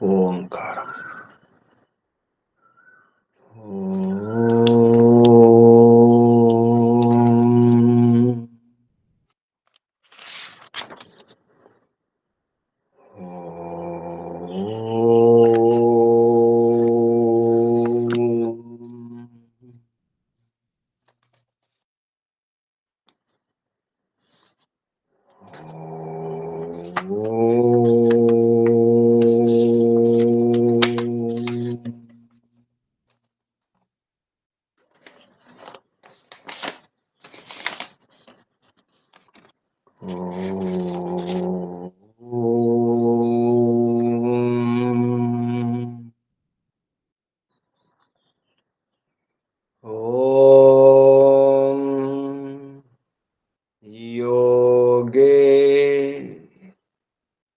ఓంకారం.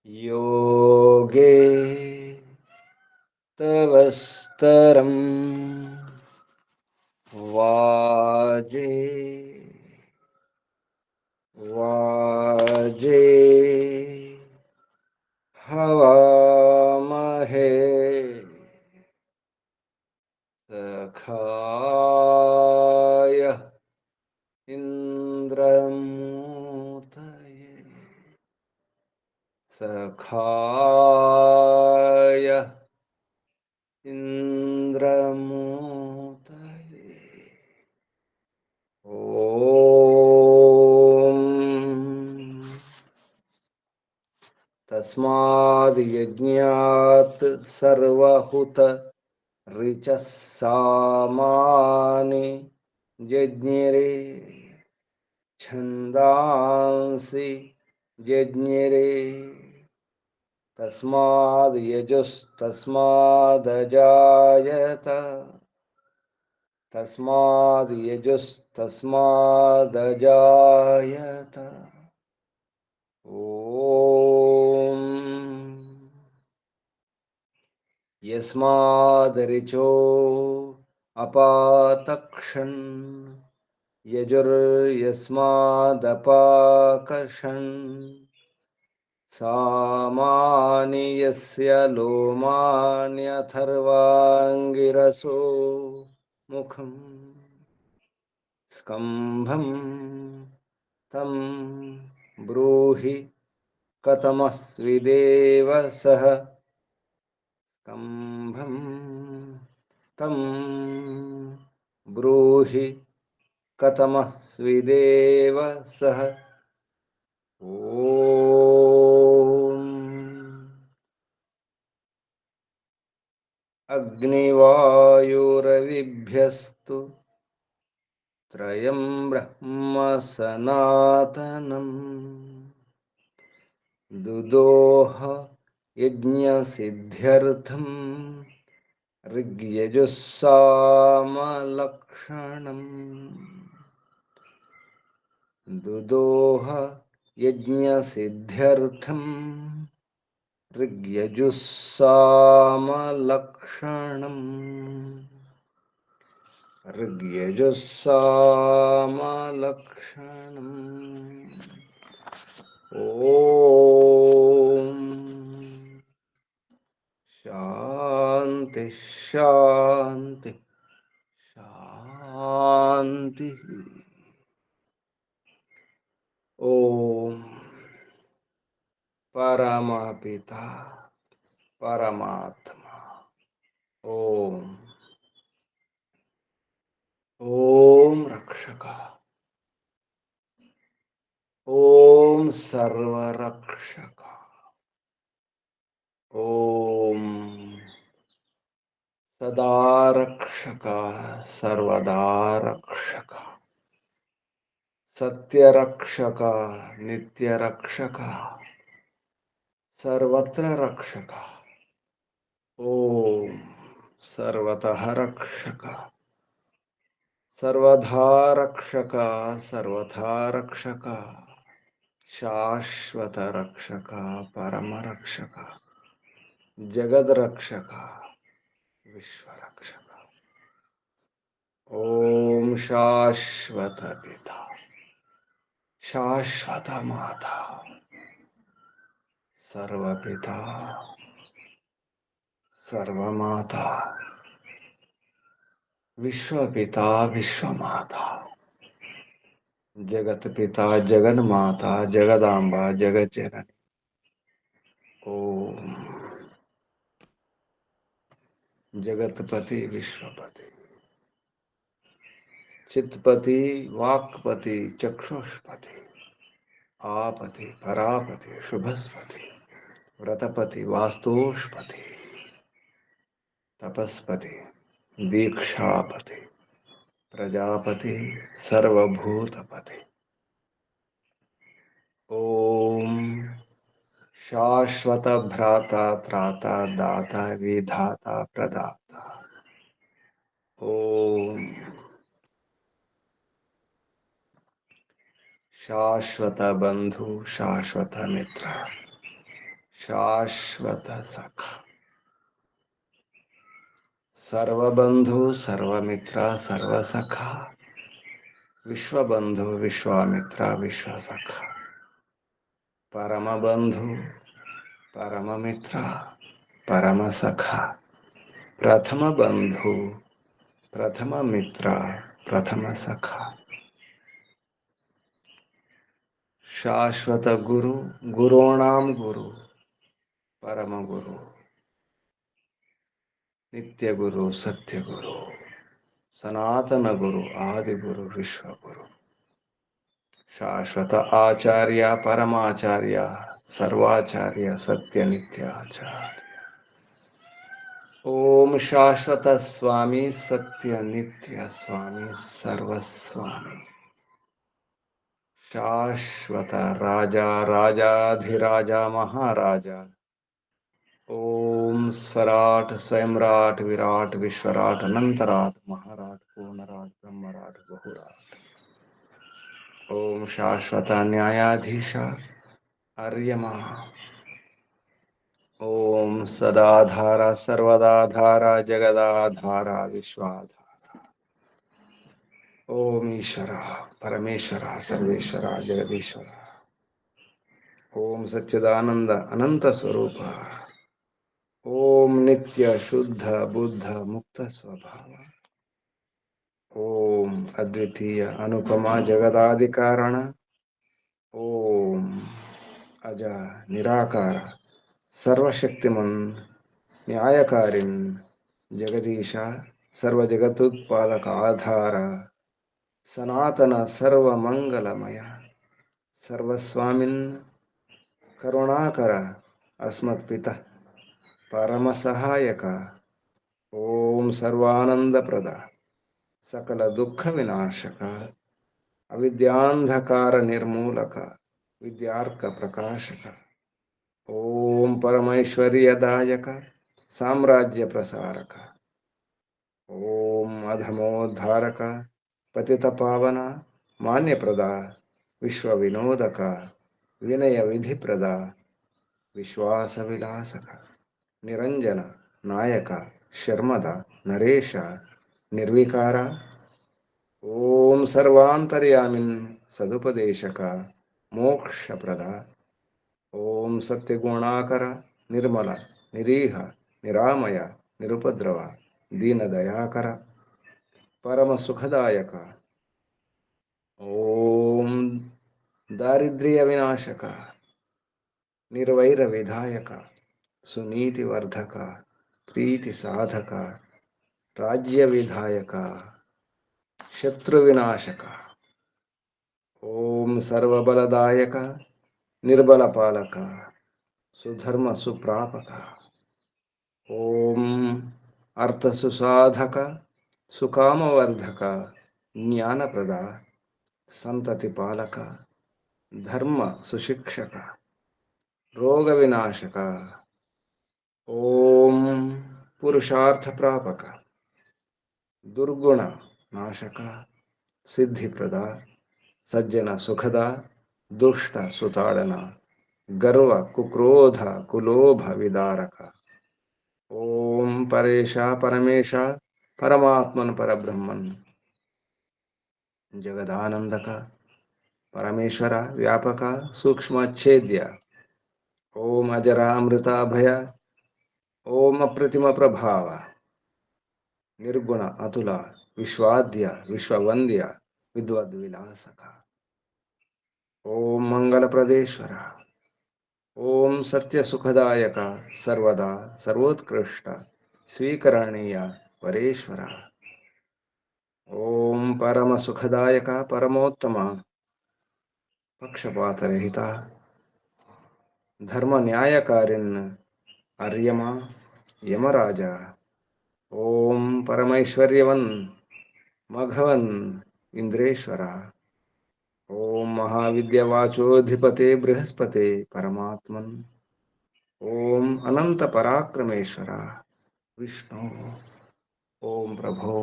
योगे तवस्तरं वाजे वाजे हवामहे सखाय इन्द्रमूतये सखाय इन्द्रमूतये ॐ तस्माद् यज्ञात् सर्वहुत ऋचः सामानि जज्ञिरे छन्दांसि जज्ञिरे तस्माद् यजुस्तस्मादजायत तस्माद् यजुस्तस्मादजायत ॐ यस्मादरिचो अपातक्षन् यजुर्यस्मादपाकर्षन् सामानि यस्य लोमान्यथर्वाङ्गिरसो मुखम् स्कम्भं तं ब्रूहि कथमस्विदेव सः स्कम्भं तं ब्रूहि कथमस्विदेव सः ॐ अग्निवायुरविभ्यस्तु त्रयं ब्रह्म सनातनं दुदोह यज्ञसिद्ध्यर्थं ऋग्यजुस्सामलक्षणम् दुदोह यज्ञसिद्ध्यर्थं ऋग्यजुस्सामलक्षणम् ऋग्यजुस्सामलक्षणम् ॐ शान्ति शान्ति शान्तिः ॐ परमपिता परमात्मा ॐ ॐ रक्षक ॐ सर्वरक्षक ॐ सदा रक्षक सर्वदा रक्षक सत्यरक्षक नित्यरक्षक सर्वत्र रक्षक ॐ सर्वतः रक्षक सर्वधा रक्षक सर्वथा रक्षक शाश्वत रक्षक परमरक्षक जगद्रक्षक विश्वरक्षक ॐ शाश्वत पिता शाश्वत माता सर्वपिता सर्वमाता विश्वपिता विश्वमाता जगत्पिता जगन्माता जगदांबा जगज्जननी। ओम जगतपति विश्वपति चित्तपति वाक्पति चक्षुष्पति आपति परापति शुभस्पति व्रतपति वास्तुष्पति तपस्पति दीक्षापति प्रजापति सर्वभूतपति। ओम शाश्वत भ्राता त्राता दाता विधाता प्रदाता। ओम शाश्वत बंधु शाश्वत मित्र शाश्वत सखा सर्वबंधु सर्वमित्र सर्वसखा विश्वबंधु विश्वामित्र विश्वसखा परमबंधु परममित्र परमसखा प्रथम बंधु प्रथम मित्र प्रथम सखा शाश्वत गुरु गुरूणां गुरु परम गुरु नित्य गुरु सत्य गुरु सनातन गुरु आदि गुरु विश्व गुरु शाश्वत आचार्य परमाचार्य सर्वाचार्य सत्य नित्य आचार्य। ओम शाश्वत स्वामी सत्य नित्य स्वामी सर्वस्वामी शाश्वत राजा राजाधिराजा महाराजा। ओम स्वराट स्वयंराट विराट विश्वराट अनंतराट महाराट पूर्णराट ब्रह्मराट बहुराट। ओम शाश्वत न्यायाधीश आर्यमा। ओम सदाधारा सर्वदाधारा जगदाधारा विश्वाधारा। ओम ईश्वरा परमेश्वरा सर्वेश्वरा जगदीश्वरा। ओम सच्चिदानंद अनंत स्वरूप। ओम नित्य शुद्ध बुद्ध मुक्त स्वभाव। ओम अद्वितीय अनुपमा जगदादि कारण। ओम अज निराकार सर्वशक्तिमन न्यायकारिन जगदीश सर्वजगतुत्पादक आधार सनातन सर्वमंगलमय सर्वस्वामिन् करुणाकर अस्मत्पिता परम सहायक। ओम सर्वानंदप्रद सकल दुख विनाशक अविद्यांधकार निर्मूलक विद्यार्क प्रकाशक। ओम परमैश्वर्यदायक साम्राज्य प्रसारक। ओम अधमोद्धारक पतित पावन मान्यप्रदा विश्व विनोदक विनय विधिप्रदा विश्वास विलासक निरंजन नायक शर्मद नरेश निर्विकार। ओम सर्वांतर्यामिन् सदुपदेशक मोक्षप्रद। ओम सत्यगुणाकर निर्मल निरीह निरामय निरुपद्रव दीनदयाकर परम सुखदायक। ओम दारिद्र्य विनाशक निर्वैर विधायक सुनीतिवर्धक प्रीति साधक राज्य विधायक शत्रु विनाशक। ओम सर्वबलदायक निर्बल पालक सुधर्म सुप्रापक। ओम अर्थ सुसाधक सुकामवर्धक ज्ञानप्रदा संतति पालक धर्म सुशिक्षक रोग विनाशक। ओम पुरुषार्थ प्रापक दुर्गुण नाशक सिद्धिप्रदा सज्जन सुखद दुष्ट सुताड़ना गर्व कुक्रोध कुलोभ विदारक। ओम परेश परमेश परमात्मन परब्रह्मन जगदानंदक परमेश्वर व्यापक सूक्ष्मच्छेद्य। ओम अजरा अमृता भय ఓం అప్రతిమ ప్రభావ నిర్గుణ అతుల విశ్వాద్య విశ్వవంద్య విద్వద్విలాసక ఓం మంగళప్రదేశ్వర ఓం సత్యసుఖదాయక సర్వదా సర్వోత్కృష్ట స్వీకరణీయ పరేశ్వర ఓం పరమసుఖదాయక పరమోత్తమ పక్షపాతరహిత ధర్మన్యాయకారిన్ ఆర్యమా యమరాజ ఓం పరమైశ్వర్యవన్ మఘవన్ ఇంద్రేశ్వర ఓం మహావిద్యవాచోధిపతే బృహస్పతే పరమాత్మన్ ఓం అనంత పరాక్రమేశ్వర విష్ణు ఓం ప్రభో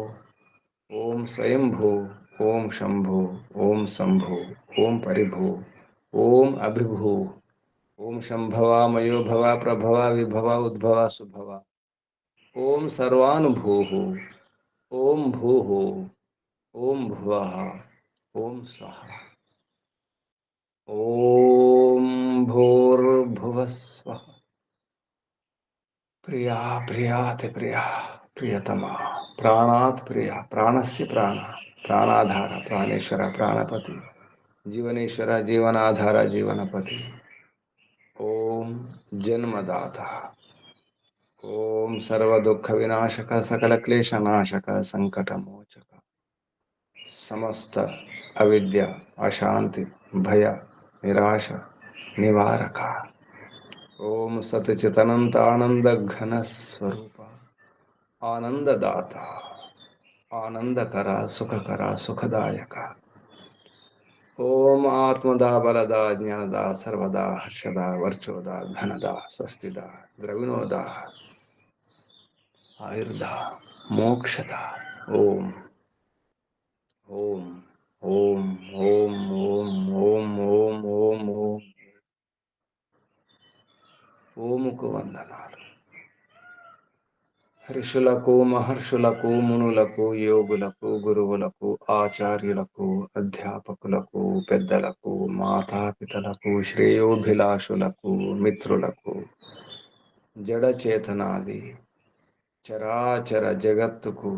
ఓం స్వయంభూ ఓం శంభో ఓం శంభో ఓం పరిభూ ఓం అభిభూ ఓం శంభవ మయోభవ ప్రభవ విభవ ఉద్భవ సుభవ ఓం సర్వానుభూ ఓం భూ ఓం భువ ఓం స్వః ఓం భూర్భువస్వః ప్రియా ప్రియాతి ప్రియా ప్రియతమా ప్రాణాత్ ప్రియ ప్రాణస్య ప్రాణ ప్రాణాధార ప్రాణేశ్వర ప్రాణపతి జీవనేశ్వర జీవనాధార జీవనపతి ఓం జన్మదాత ఓం సర్వదుఃఖ వినాశక సకల క్లేశనాశక సంకటమోచక సమస్త అవిద్య అశాంతి భయ నిరాశ నివారక ఓం సతచితనంత ఆనంద ఘన స్వరూప ఆనందదాత ఆనందకర సుఖకర సుఖదాయక ఓం ఆత్మదా బలదా జ్ఞానదా సర్వదా హర్షదా వర్చోదా ధనదా స్వస్తిదా ద్రవిణోదా ఆయుర్దా మోక్షదా ఓం ఓం ఓం ఓం ఓం ఓం ఓం ఓం ఓం ఓముకు వందనాలు. ఋషులకు మహర్షులకు మునులకు యోగులకు గురువులకు ఆచార్యులకు అధ్యాపకులకు పెద్దలకు మాతాపితలకు శ్రేయోభిలాషులకు మిత్రులకు జడచేతనాది చరాచర జగత్తుకు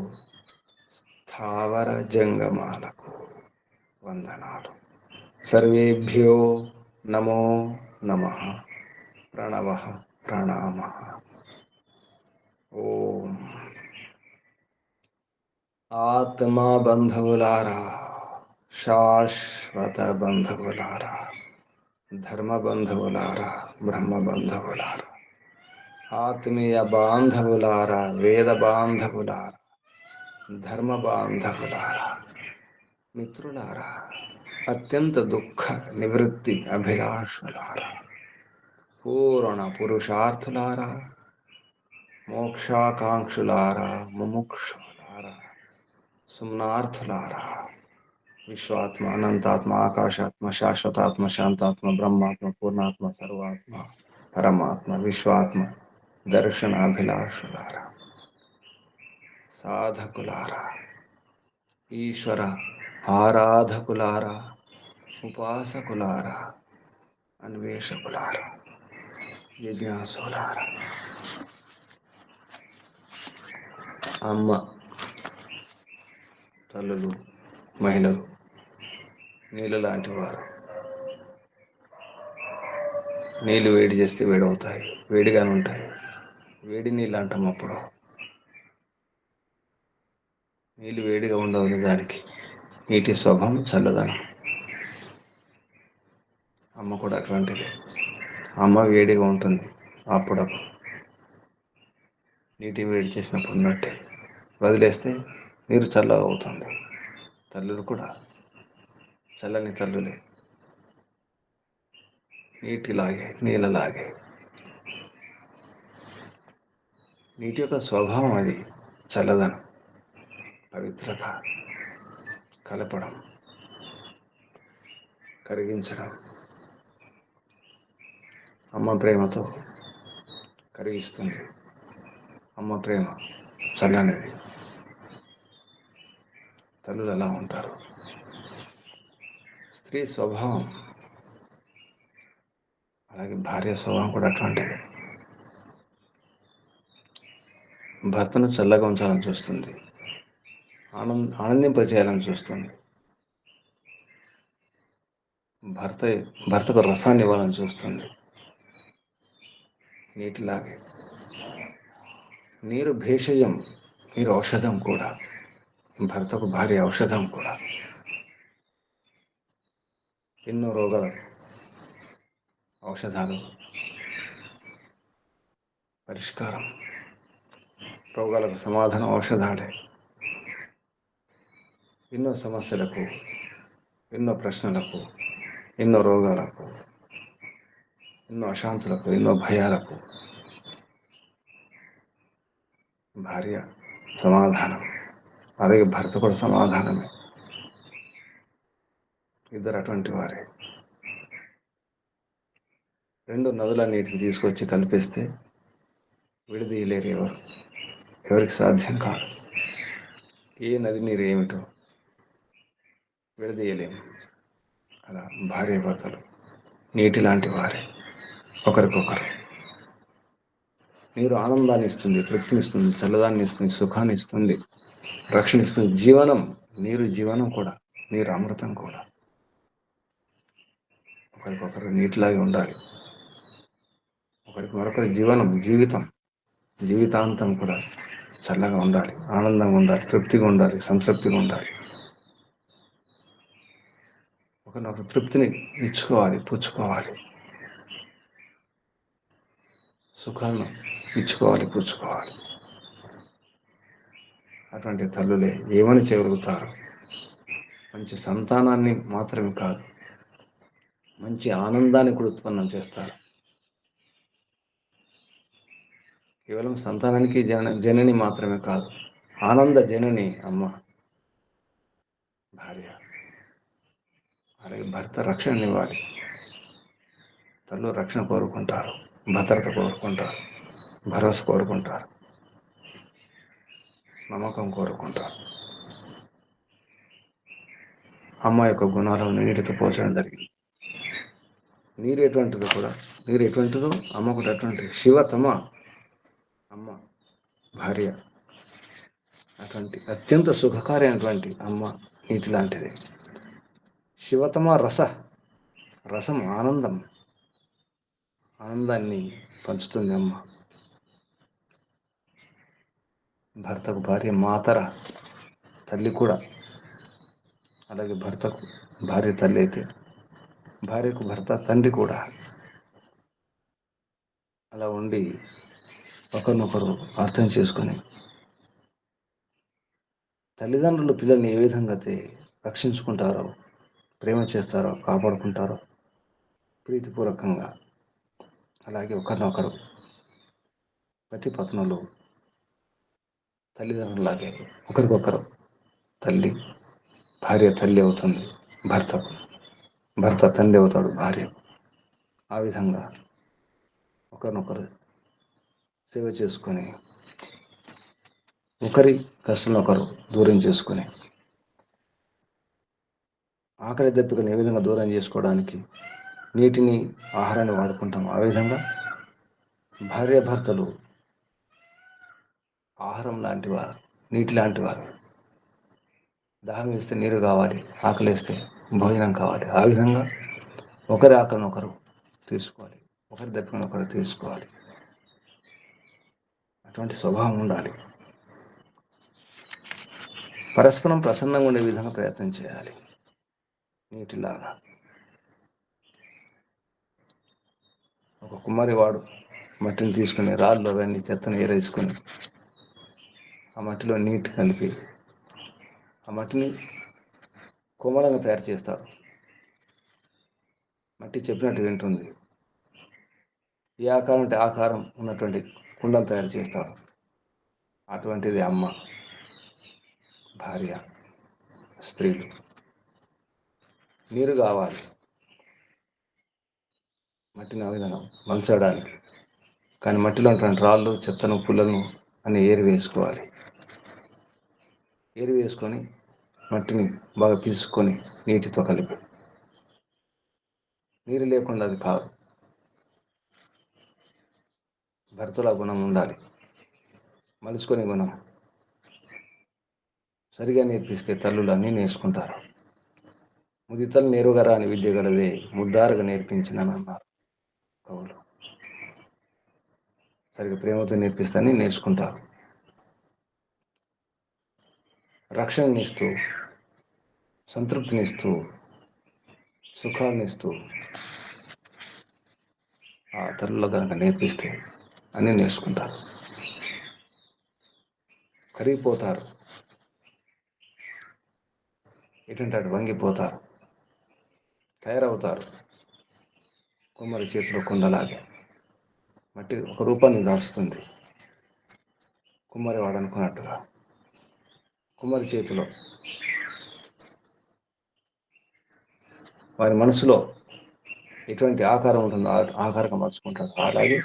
స్థావర జంగమాలకు వందనాలు. సర్వేభ్యో నమో నమః. ప్రణవః ప్రణామః. ఓం ఆత్మ బంధువులారా, శాశ్వత బంధువులారా, ధర్మ బంధువులారా, బ్రహ్మ బంధువులారా, ఆత్మీయ బాంధవులారా, వేద బాంధవులారా, ధర్మ బాంధవులారా, మిత్రులారా, అత్యంత దుఃఖ నివృత్తి అభిలాషులారా, పూర్ణ పురుషార్థులారా, మోక్షాకాంక్షులారా, ముముక్షులారా, సుమ్నార్థులారా, విశ్వాత్మ అనంతాత్మ ఆకాశాత్మ శాశ్వతాత్మ శాంతాత్మ బ్రహ్మాత్మ పూర్ణాత్మ సర్వాత్మ పరమాత్మ విశ్వాత్మ దర్శనాభిలాషులారా, సాధకులారా, ఈశ్వర ఆరాధకులారా, ఉపాసకులారా, అన్వేషకులారా, జిజ్ఞాసులారా, అమ్మ తల్లులు మహిళలు నీళ్ళు లాంటి వారు. నీళ్ళు వేడి చేస్తే వేడవుతాయి, వేడిగానే ఉంటాయి. వేడి నీళ్ళు అంటాం. అప్పుడు నీళ్ళు వేడిగా ఉండవు నిజానికి. నీటి స్వభావం చల్లదనం. అమ్మ కూడా అటువంటిది. అమ్మ వేడిగా ఉంటుంది అప్పుడప్పుడు, నీటి వేడి చేసినప్పుడు ఉన్నట్టే. వదిలేస్తే నీరు చల్లగా అవుతుంది. తల్లులు కూడా చల్లని తల్లులే, నీటిలాగే నీళ్ళలాగే. నీటి యొక్క స్వభావం అది చల్లదనం, పవిత్రత, కలపడం, కరిగించడం. అమ్మ ప్రేమతో కరిగిస్తుంది. అమ్మ ప్రేమ చల్లనిది. తల్లులు ఎలా ఉంటారు? స్త్రీ స్వభావం అలాగే భార్య స్వభావం కూడా అటువంటిది. భర్తను చల్లగా ఉంచాలని చూస్తుంది. ఆనందింపచేయాలని చూస్తుంది. భర్త భర్తకు రసాన్ని ఇవ్వాలని చూస్తుంది. నీటిలాగే నీరు భేషజం, నీరు ఔషధం కూడా. భర్తకు భారీ ఔషధం కూడా. ఎన్నో రోగాలకు ఔషధాలు, పరిష్కారం. రోగాలకు సమాధానం ఔషధాలే. ఎన్నో సమస్యలకు, ఎన్నో ప్రశ్నలకు, ఎన్నో రోగాలకు, ఎన్నో అశాంతులకు, ఎన్నో భయాలకు భార్య సమాధానం. అలాగే భర్త కూడా సమాధానమే. ఇద్దరు అటువంటి వారే. రెండు నదుల నీటిని తీసుకొచ్చి కలిపేస్తే విడదీయలేరు ఎవరు. ఎవరికి సాధ్యం కాదు. ఏ నది నీరు ఏమిటో విడదీయలేము. అలా భార్య భర్తలు నీటి లాంటి వారే ఒకరికొకరు. నీరు ఆనందాన్ని ఇస్తుంది, తృప్తినిస్తుంది, చల్లదాన్ని ఇస్తుంది, సుఖాన్ని ఇస్తుంది, రక్షణ ఇస్తుంది. జీవనం. నీరు జీవనం కూడా, నీరు అమృతం కూడా. ఒకరికొకరు నీటిలాగే ఉండాలి. ఒకరికి మరొకరి జీవితం జీవితాంతం కూడా చల్లగా ఉండాలి, ఆనందంగా ఉండాలి, తృప్తిగా ఉండాలి, సంతృప్తిగా ఉండాలి. ఒకరినొకరు తృప్తిని ఇచ్చుకోవాలి, పుచ్చుకోవాలి. సుఖాలను ఇచ్చుకోవాలి, పుచ్చుకోవాలి. అటువంటి తల్లులే ఏమని చేయగలుగుతారు? మంచి సంతానాన్ని మాత్రమే కాదు, మంచి ఆనందాన్ని కూడా ఉత్పన్నం చేస్తారు. కేవలం సంతానానికి జనని మాత్రమే కాదు, ఆనంద జనని అమ్మ, భార్య. అలాగే భర్త రక్షణనివ్వాలి. తల్లు రక్షణ కోరుకుంటారు, భద్రత కోరుకుంటారు, భరోసా కోరుకుంటారు, నమ్మకం కోరుకుంటారు. అమ్మ యొక్క గుణాలను నీటితో పోల్చడం జరిగింది. నీరు ఎటువంటిదో అమ్మ కూడా అటువంటి. శివతమ అమ్మ, భార్య. అటువంటి అత్యంత సుఖకారైనటువంటి అమ్మ నీటి లాంటిది. శివతమ రసం ఆనందాన్ని పంచుతుంది అమ్మ. భర్తకు భార్య మాతర, తల్లి కూడా. అలాగే భర్తకు భార్య తల్లి అయితే భార్యకు భర్త తండ్రి కూడా. అలా ఉండి ఒకరినొకరు అర్థం చేసుకొని తల్లిదండ్రులు పిల్లల్ని ఏ విధంగా అయితే రక్షించుకుంటారో, ప్రేమ చేస్తారో, కాపాడుకుంటారో ప్రీతిపూర్వకంగా, అలాగే ఒకరినొకరు పతి పత్నులు తల్లిదండ్రులాగే ఒకరికొకరు. భార్య తల్లి అవుతుంది భర్తకు, భర్త తండ్రి అవుతాడు భార్యకు. ఆ విధంగా ఒకరినొకరు సేవ చేసుకొని, ఒకరి కష్టంలో ఒకరు దూరం చేసుకొని, ఆకలి దప్పికను ఏ విధంగా దూరం చేసుకోవడానికి నీటిని, ఆహారాన్ని వాడుకుంటాం, ఆ విధంగా భార్యాభర్తలు ఆహారం లాంటివారు, నీటి లాంటివారు. దాహం వేస్తే నీరు కావాలి, ఆకలి వేస్తే భోజనం కావాలి. ఆ విధంగా ఒకరి ఆకలిని ఒకరు తీర్చుకోవాలి, ఒకరి దప్పికను ఒకరు తీర్చుకోవాలి. అటువంటి స్వభావం ఉండాలి. పరస్పరం ప్రసన్నంగా ఉండే విధంగా ప్రయత్నం చేయాలి. నీటిలాగా ఒక కుమ్మరి వాడు మట్టిని తీసుకుని, రాళ్ళు అవన్నీ చెత్తను ఏరేసుకొని ఆ మట్టిలో నీటి కలిపి ఆ మట్టిని కోమలంగా తయారు చేస్తారు. మట్టి చెప్పినట్టు వింటుంది. ఏ ఆకారం అంటే ఆకారం ఉన్నటువంటి కుండను తయారు చేస్తాడు. అటువంటిది అమ్మ, భార్య, స్త్రీలు. నీరు కావాలి మట్టిని ఆ విధంగా మలచడానికి. కానీ మట్టిలో ఉన్నటువంటి రాళ్ళు, చెత్తను, పుల్లలను అని ఏరి వేసుకొని మట్టిని బాగా పీల్చుకొని నీటితో కలిపి. నీరు లేకుండా అది కాదు. భర్తల గుణం ఉండాలి. మలుచుకొని గుణం సరిగా నేర్పిస్తే తల్లులు అన్నీ నేర్చుకుంటారు. ముదితలు నేరుగా రాని విద్య గలదే ముద్దారుగా నేర్పించినన్నారు కవులు. సరిగ్గా ప్రేమతో నేర్పిస్తేనే నేర్చుకుంటారు. రక్షణనిస్తూ, సంతృప్తినిస్తూ, సుఖాన్నిస్తూ ఆ తల్లులు కనుక నేర్పిస్తే అన్నీ నేర్చుకుంటారు. కరిగిపోతారు, ఎటుంటే అటు వంగిపోతారు, తయారవుతారు. కుమ్మరి చేతిలో కుండలాగే మట్టి ఒక రూపాన్ని దాల్చుతుంది. కుమ్మరి వాడు అనుకున్నట్టుగా కుమ్మరి చేతిలో వారి మనసులో ఎటువంటి ఆకారం ఉంటుందో ఆకారంగా మార్చుకుంటాడు. అలాగే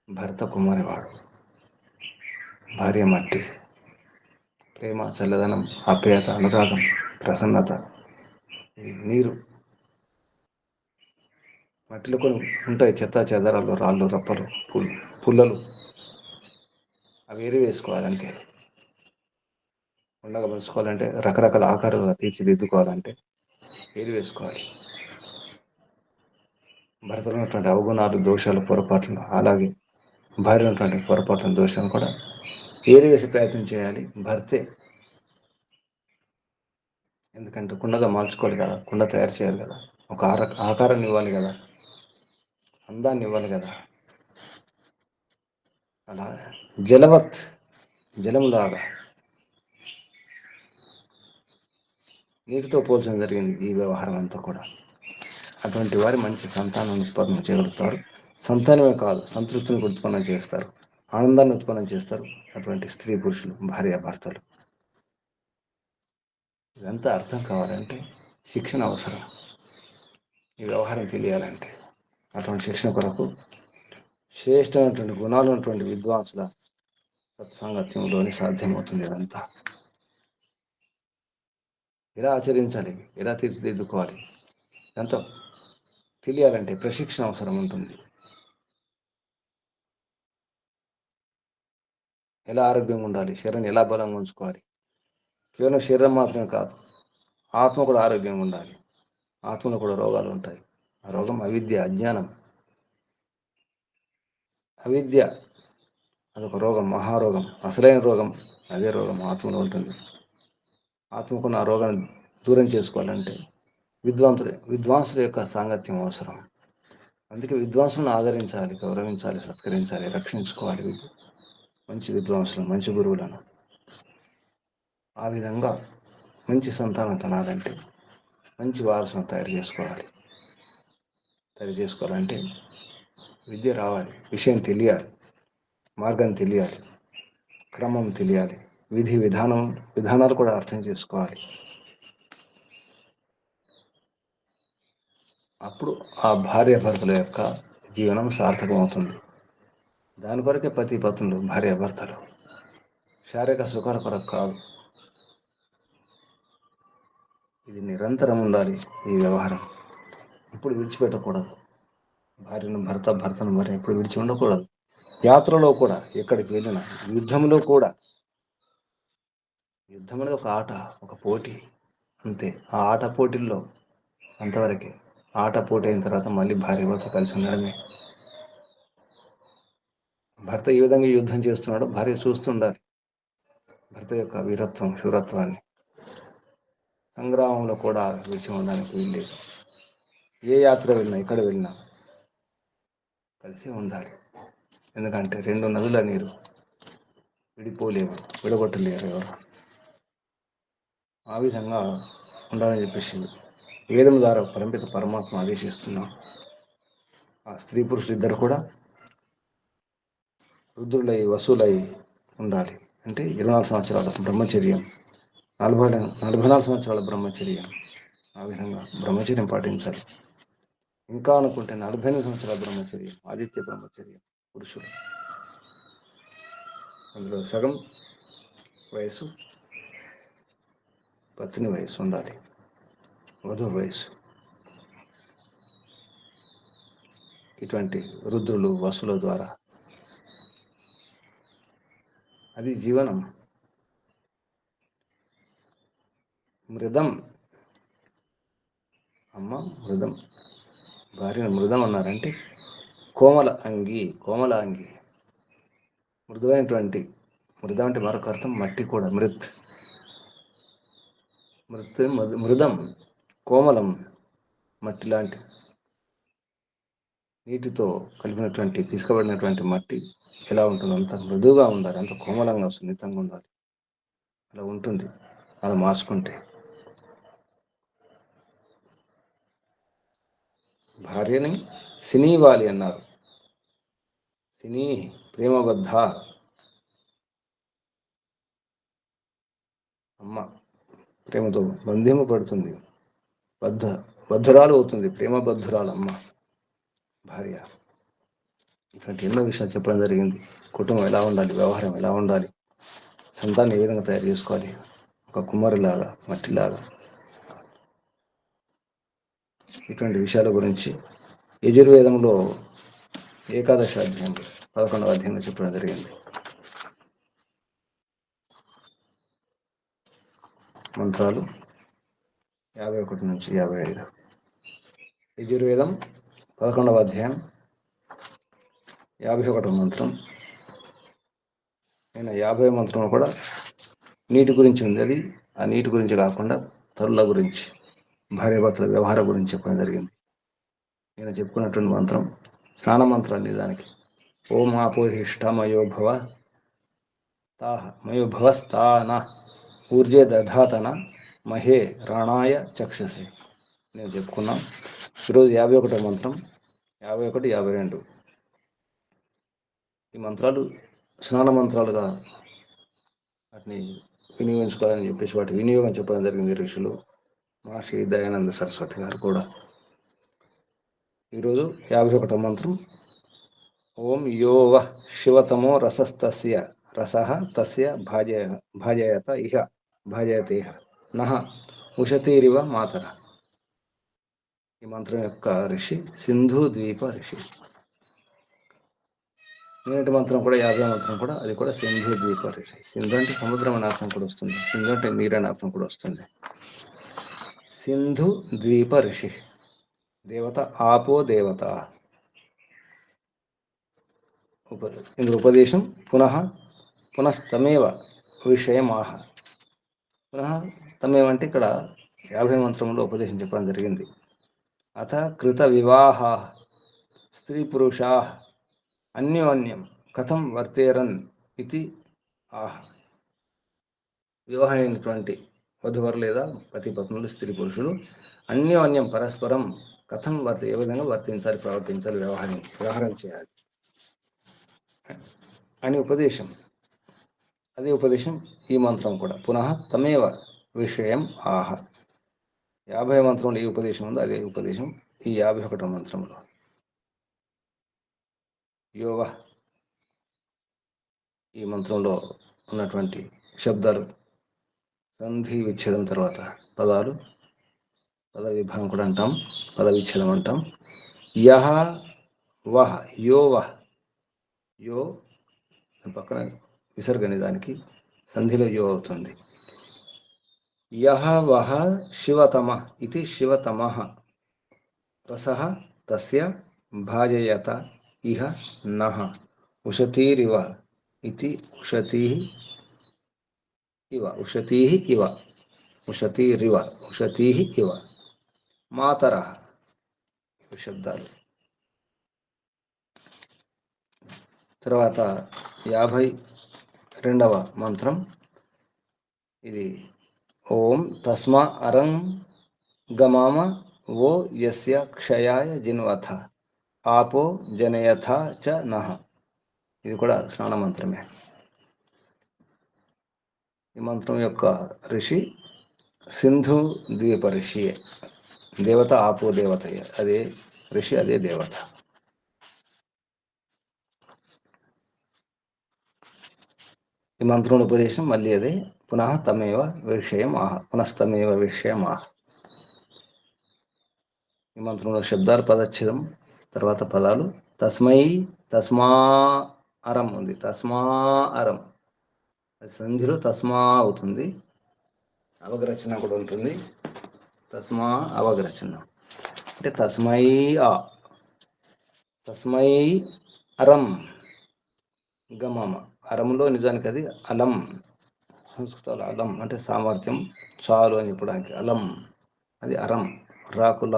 భర్త కుమ్మరివాడు, భార్య మట్టి. ప్రేమ, చల్లదనం, ఆప్యాయత, అనురాగం, ప్రసన్నత, నీరు మట్టిలో కొన్ని ఉంటాయి. చెత్త చెదరాలు, రాళ్ళు, రప్పలు, పుల్లలు అవి ఏరి వేసుకోవాలంటే, ఉండగా మలుచుకోవాలంటే, రకరకాల ఆకారాలుగా తీర్చిదిద్దుకోవాలంటే ఏరి వేసుకోవాలి. భర్తలో ఉన్నటువంటి అవగుణాలు, దోషాలు, పొరపాట్లు, అలాగే భార్య ఉన్నటువంటి పొరపాట్లను, దోషాలను కూడా ఏరివేసి ప్రయత్నం చేయాలి భర్తే. ఎందుకంటే కుండగా మార్చుకోవాలి కదా, కుండ తయారు చేయాలి కదా, ఒక ఆకారాన్ని ఇవ్వాలి కదా, అందాన్ని ఇవ్వాలి కదా. అలా జలవత్, జలములాగా నీటితో పోల్చడం జరిగింది ఈ వ్యవహారం అంతా కూడా. అటువంటి వారి మంచి సంతానాన్ని ఉత్పన్నం చేయగలుగుతారు. సంతానమే కాదు, సంతృప్తిని ఉత్పన్నం చేస్తారు, ఆనందాన్ని ఉత్పన్నం చేస్తారు అటువంటి స్త్రీ పురుషులు, భార్యాభర్తలు. ఇదంతా అర్థం కావాలంటే శిక్షణ అవసరం. ఈ వ్యవహారం తెలియాలంటే అటువంటి శిక్షణ కొరకు శ్రేష్టమైనటువంటి గుణాలు ఉన్నటువంటి విద్వాంసుల సత్సాంగత్యంలోనే సాధ్యమవుతుంది. ఇదంతా ఎలా ఆచరించాలి, ఎలా తీర్చిదిద్దుకోవాలి, ఇదంతా తెలియాలంటే ప్రశిక్షణ అవసరం ఉంటుంది. ఎలా ఆరోగ్యంగా ఉండాలి, శరీరాన్ని ఎలా బలంగా ఉంచుకోవాలి, కేవలం శరీరం మాత్రమే కాదు, ఆత్మ కూడా ఆరోగ్యంగా ఉండాలి. ఆత్మలో కూడా రోగాలు ఉంటాయి. ఆ రోగం అవిద్య, అజ్ఞానం. అవిద్య అదొక రోగం, మహారోగం. అసలైన రోగం అదే రోగం ఆత్మలో ఉంటుంది. ఆత్మకున్న ఆ రోగాన్ని దూరం చేసుకోవాలంటే విద్వాంసుల యొక్క సాంగత్యం అవసరం. అందుకే విద్వాంసులను ఆదరించాలి, గౌరవించాలి, సత్కరించాలి, రక్షించుకోవాలి. మంచి విద్వాంసులను, మంచి గురువులను. ఆ విధంగా మంచి సంతానం కనాలంటే మంచి వారసును తయారు చేసుకోవాలంటే విద్య రావాలి, విషయం తెలియాలి, మార్గం తెలియాలి, క్రమం తెలియాలి, విధానాలు కూడా అర్థం చేసుకోవాలి. అప్పుడు ఆ భార్యాభర్తల యొక్క జీవనం సార్థకమవుతుంది. దాని కొరకే పతి పత్నులు, భార్యాభర్తలు. శారీరక సుఖాల కొరకు కాదు. ఇది నిరంతరం ఉండాలి ఈ వ్యవహారం. ఇప్పుడు విడిచిపెట్టకూడదు. భర్తను భార్య ఎప్పుడు విడిచి ఉండకూడదు. యాత్రలో కూడా, ఎక్కడికి వెళ్ళినా, యుద్ధంలో కూడా. యుద్ధం అనేది ఒక ఆట, ఒక పోటీ అంతే. ఆ ఆట పోటీల్లో అంతవరకే. ఆట పోటీ అయిన తర్వాత మళ్ళీ భార్య భర్త కలిసి ఉండడమే. భర్త ఏ విధంగా యుద్ధం చేస్తున్నాడో భార్య చూస్తుండాలి. భర్త యొక్క వీరత్వం, శూరత్వాన్ని. సంగ్రామంలో కూడా విడిచి ఉండడానికి వీల్లేదు. ఏ యాత్ర వెళ్ళినా, ఎక్కడ వెళ్ళినా కలిసి ఉండాలి. ఎందుకంటే రెండు నదుల నీరు విడిపోలేవు, విడగొట్టలేరు ఎవరు. ఆ విధంగా ఉండాలని చెప్పేసి వేదం ద్వారా పరమాత్మ ఆదేశిస్తున్నాం. ఆ స్త్రీ పురుషులు ఇద్దరు కూడా రుద్రులై, వసులై ఉండాలి. అంటే 24 సంవత్సరాల బ్రహ్మచర్యం, 44 సంవత్సరాల బ్రహ్మచర్యం. ఆ విధంగా బ్రహ్మచర్యం పాటించాలి. ఇంకా అనుకుంటే 48 సంవత్సరాల బ్రహ్మచర్యం, ఆదిత్య బ్రహ్మచర్యం పురుషులు. అందులో సగం వయసు పత్ని వయసు ఉండాలి, వధువు వయసు. ఇటువంటి రుద్రులు, వసుల ద్వారా అది జీవనం. మృదం, అమ్మ మృదం, భార్యను మృదం అన్నారంటే కోమల అంగి, కోమల అంగి, మృదువైనటువంటి. మృదం అంటే మరొక అర్థం మట్టి కూడా, మృత్. మృత్ మృదం, కోమలం, మట్టి లాంటి. నీటితో కలిపినటువంటి పిసుకబడినటువంటి మట్టి ఎలా ఉంటుందో అంత మృదువుగా ఉండాలి, అంత కోమలంగా సున్నితంగా ఉండాలి. అలా ఉంటుంది అలా మార్చుకుంటే. భార్యని సినీవాలి అన్నారు. సినీ ప్రేమబద్ధ, అమ్మ ప్రేమతో బంధింపబడుతుంది, బద్ధురాలు అవుతుంది, ప్రేమబద్ధురాలు అమ్మ భార్య. ఇటువంటి ఎన్నో విషయాలు చెప్పడం జరిగింది. కుటుంబం ఎలా ఉండాలి, వ్యవహారం ఎలా ఉండాలి, సంతాన్ని ఏ విధంగా తయారు చేసుకోవాలి, ఒక కుమ్మరిలాగా, మట్టిలాగా. ఇటువంటి విషయాల గురించి యజుర్వేదంలో ఏకాదశ అధ్యాయం 11వ అధ్యాయంలో చెప్పడం జరిగింది. మంత్రాలు 51 నుంచి 55. యజుర్వేదం 11వ అధ్యాయం 51వ మంత్రం. నేను 50వ మంత్రంలో కూడా నీటి గురించి ఉంది. అది ఆ నీటి గురించి కాకుండా తరుల గురించి, భార్యాభర్తల వ్యవహారం గురించి చెప్పడం జరిగింది. నేను చెప్పుకున్నటువంటి మంత్రం స్నాన మంత్రం నిజానికి. ఓం ఆపోహిష్టమయో భవ తాహ మయో భవస్తాన ఊర్జే దధాతన మహే రాణాయ చక్షసే. నేను చెప్పుకున్నాం. ఈరోజు 51వ మంత్రం, 51, 52. ఈ మంత్రాలు స్నాన మంత్రాలుగా వాటిని వినియోగించుకోవాలని చెప్పేసి వాటి వినియోగం చెప్పడం జరిగింది ఋషులు. మహర్షి దయానంద సరస్వతి గారు కూడా. ఈరోజు 51వ మంత్రం. ఓం యో వః శివతమో రసస్తస్య రసః తస్య భాజయత ఇహ భాజయతే ఇహ నః ఉషతీరివ మాతర. ఈ మంత్రం యొక్క ఋషి సింధు ద్వీప ఋషి. నేటి మంత్రం కూడా 50వ మంత్రం కూడా, అది కూడా సింధు ద్వీప ఋషి. సింధు అంటే సముద్రం అనే అర్థం కూడా వస్తుంది, సింధు అంటే నీరు అనే అర్థం కూడా వస్తుంది. సింధు ద్వీప ఋషి. దేవత ఆపో దేవత. ఇందులో ఉపదేశం పునస్తమేవ విషయం ఆహ. తమేవ అంటే ఇక్కడ 50వ మంత్రంలో ఉపదేశం చెప్పడం జరిగింది. అథ కృత వివాహ స్త్రీ పురుషా అన్యోన్యం కథం వర్తేరన్ ఇది ఆహ. వివాహమైనటువంటి వధువరు లేదా పతి పత్నులు, స్త్రీ పురుషులు అన్యోన్యం పరస్పరం కథం ఏ విధంగా వర్తించాలి, ప్రవర్తించాలి, వ్యవహారం చేయాలి అని ఉపదేశం. అదే ఉపదేశం ఈ మంత్రం కూడా. తమేవ విషయం ఆహ. 50వ మంత్రంలో ఏ ఉపదేశం ఉందో అదే ఉపదేశం ఈ 51వ మంత్రంలో. యోవ, ఈ మంత్రంలో ఉన్నటువంటి శబ్దాలు సంధి విచ్ఛేదం తర్వాత పదాలు, పద విభాగం కూడా అంటాం, పద విచ్ఛేదం అంటాం. యహ వహ, యో వహ, యో పక్కన విసర్గని దానికి సంధిలో యో అవుతుంది. యహ వహ శివతమ ఇది శివతమః రసః తస్య భాజయత ఇహ నః ఉషతీరివ ఇది ఉషతీః ఇవ, ఉషతీః ఇవ, ఉషతీరివ, ఉషతీః ఇవ మాతరః. శబ్దాలు. తర్వాత 52వ మంత్రం. ఇది ఓం తస్మా అరం గమామ ఓ యస్య క్షయాయ జిన్వథ ఆపో జనయథ చ నః. ఇది కూడా స్నాన మంత్రమే. ఈ మంత్రం యొక్క ఋషి సింధు ద్వీప ఋషి. దేవత ఆపో దేవతయ్య, అదే ఋషి, అదే దేవత. ఈ మంత్రంలో ఉపదేశం మళ్ళీ అదే. పునస్తమేవ విషయం ఆహ, పునస్తమేవ విషయం ఆహ. ఈ మంత్రంలో శబ్దాలు పదచ్ఛేదం, తర్వాత పదాలు. తస్మై, తస్మా అరం ఉంది, తస్మా అరం. అది సంధిలో తస్మా అవుతుంది. అవగ్రచన కూడా ఉంటుంది. తస్మా అవగ్రచన అంటే తస్మై ఆ, తస్మై అరం గమమ. అరంలో నిజానికి అది అలం. సంస్కృతంలో అలం అంటే సామర్థ్యం, చాలు అని చెప్పడానికి అలం. అది అరం. రాకుల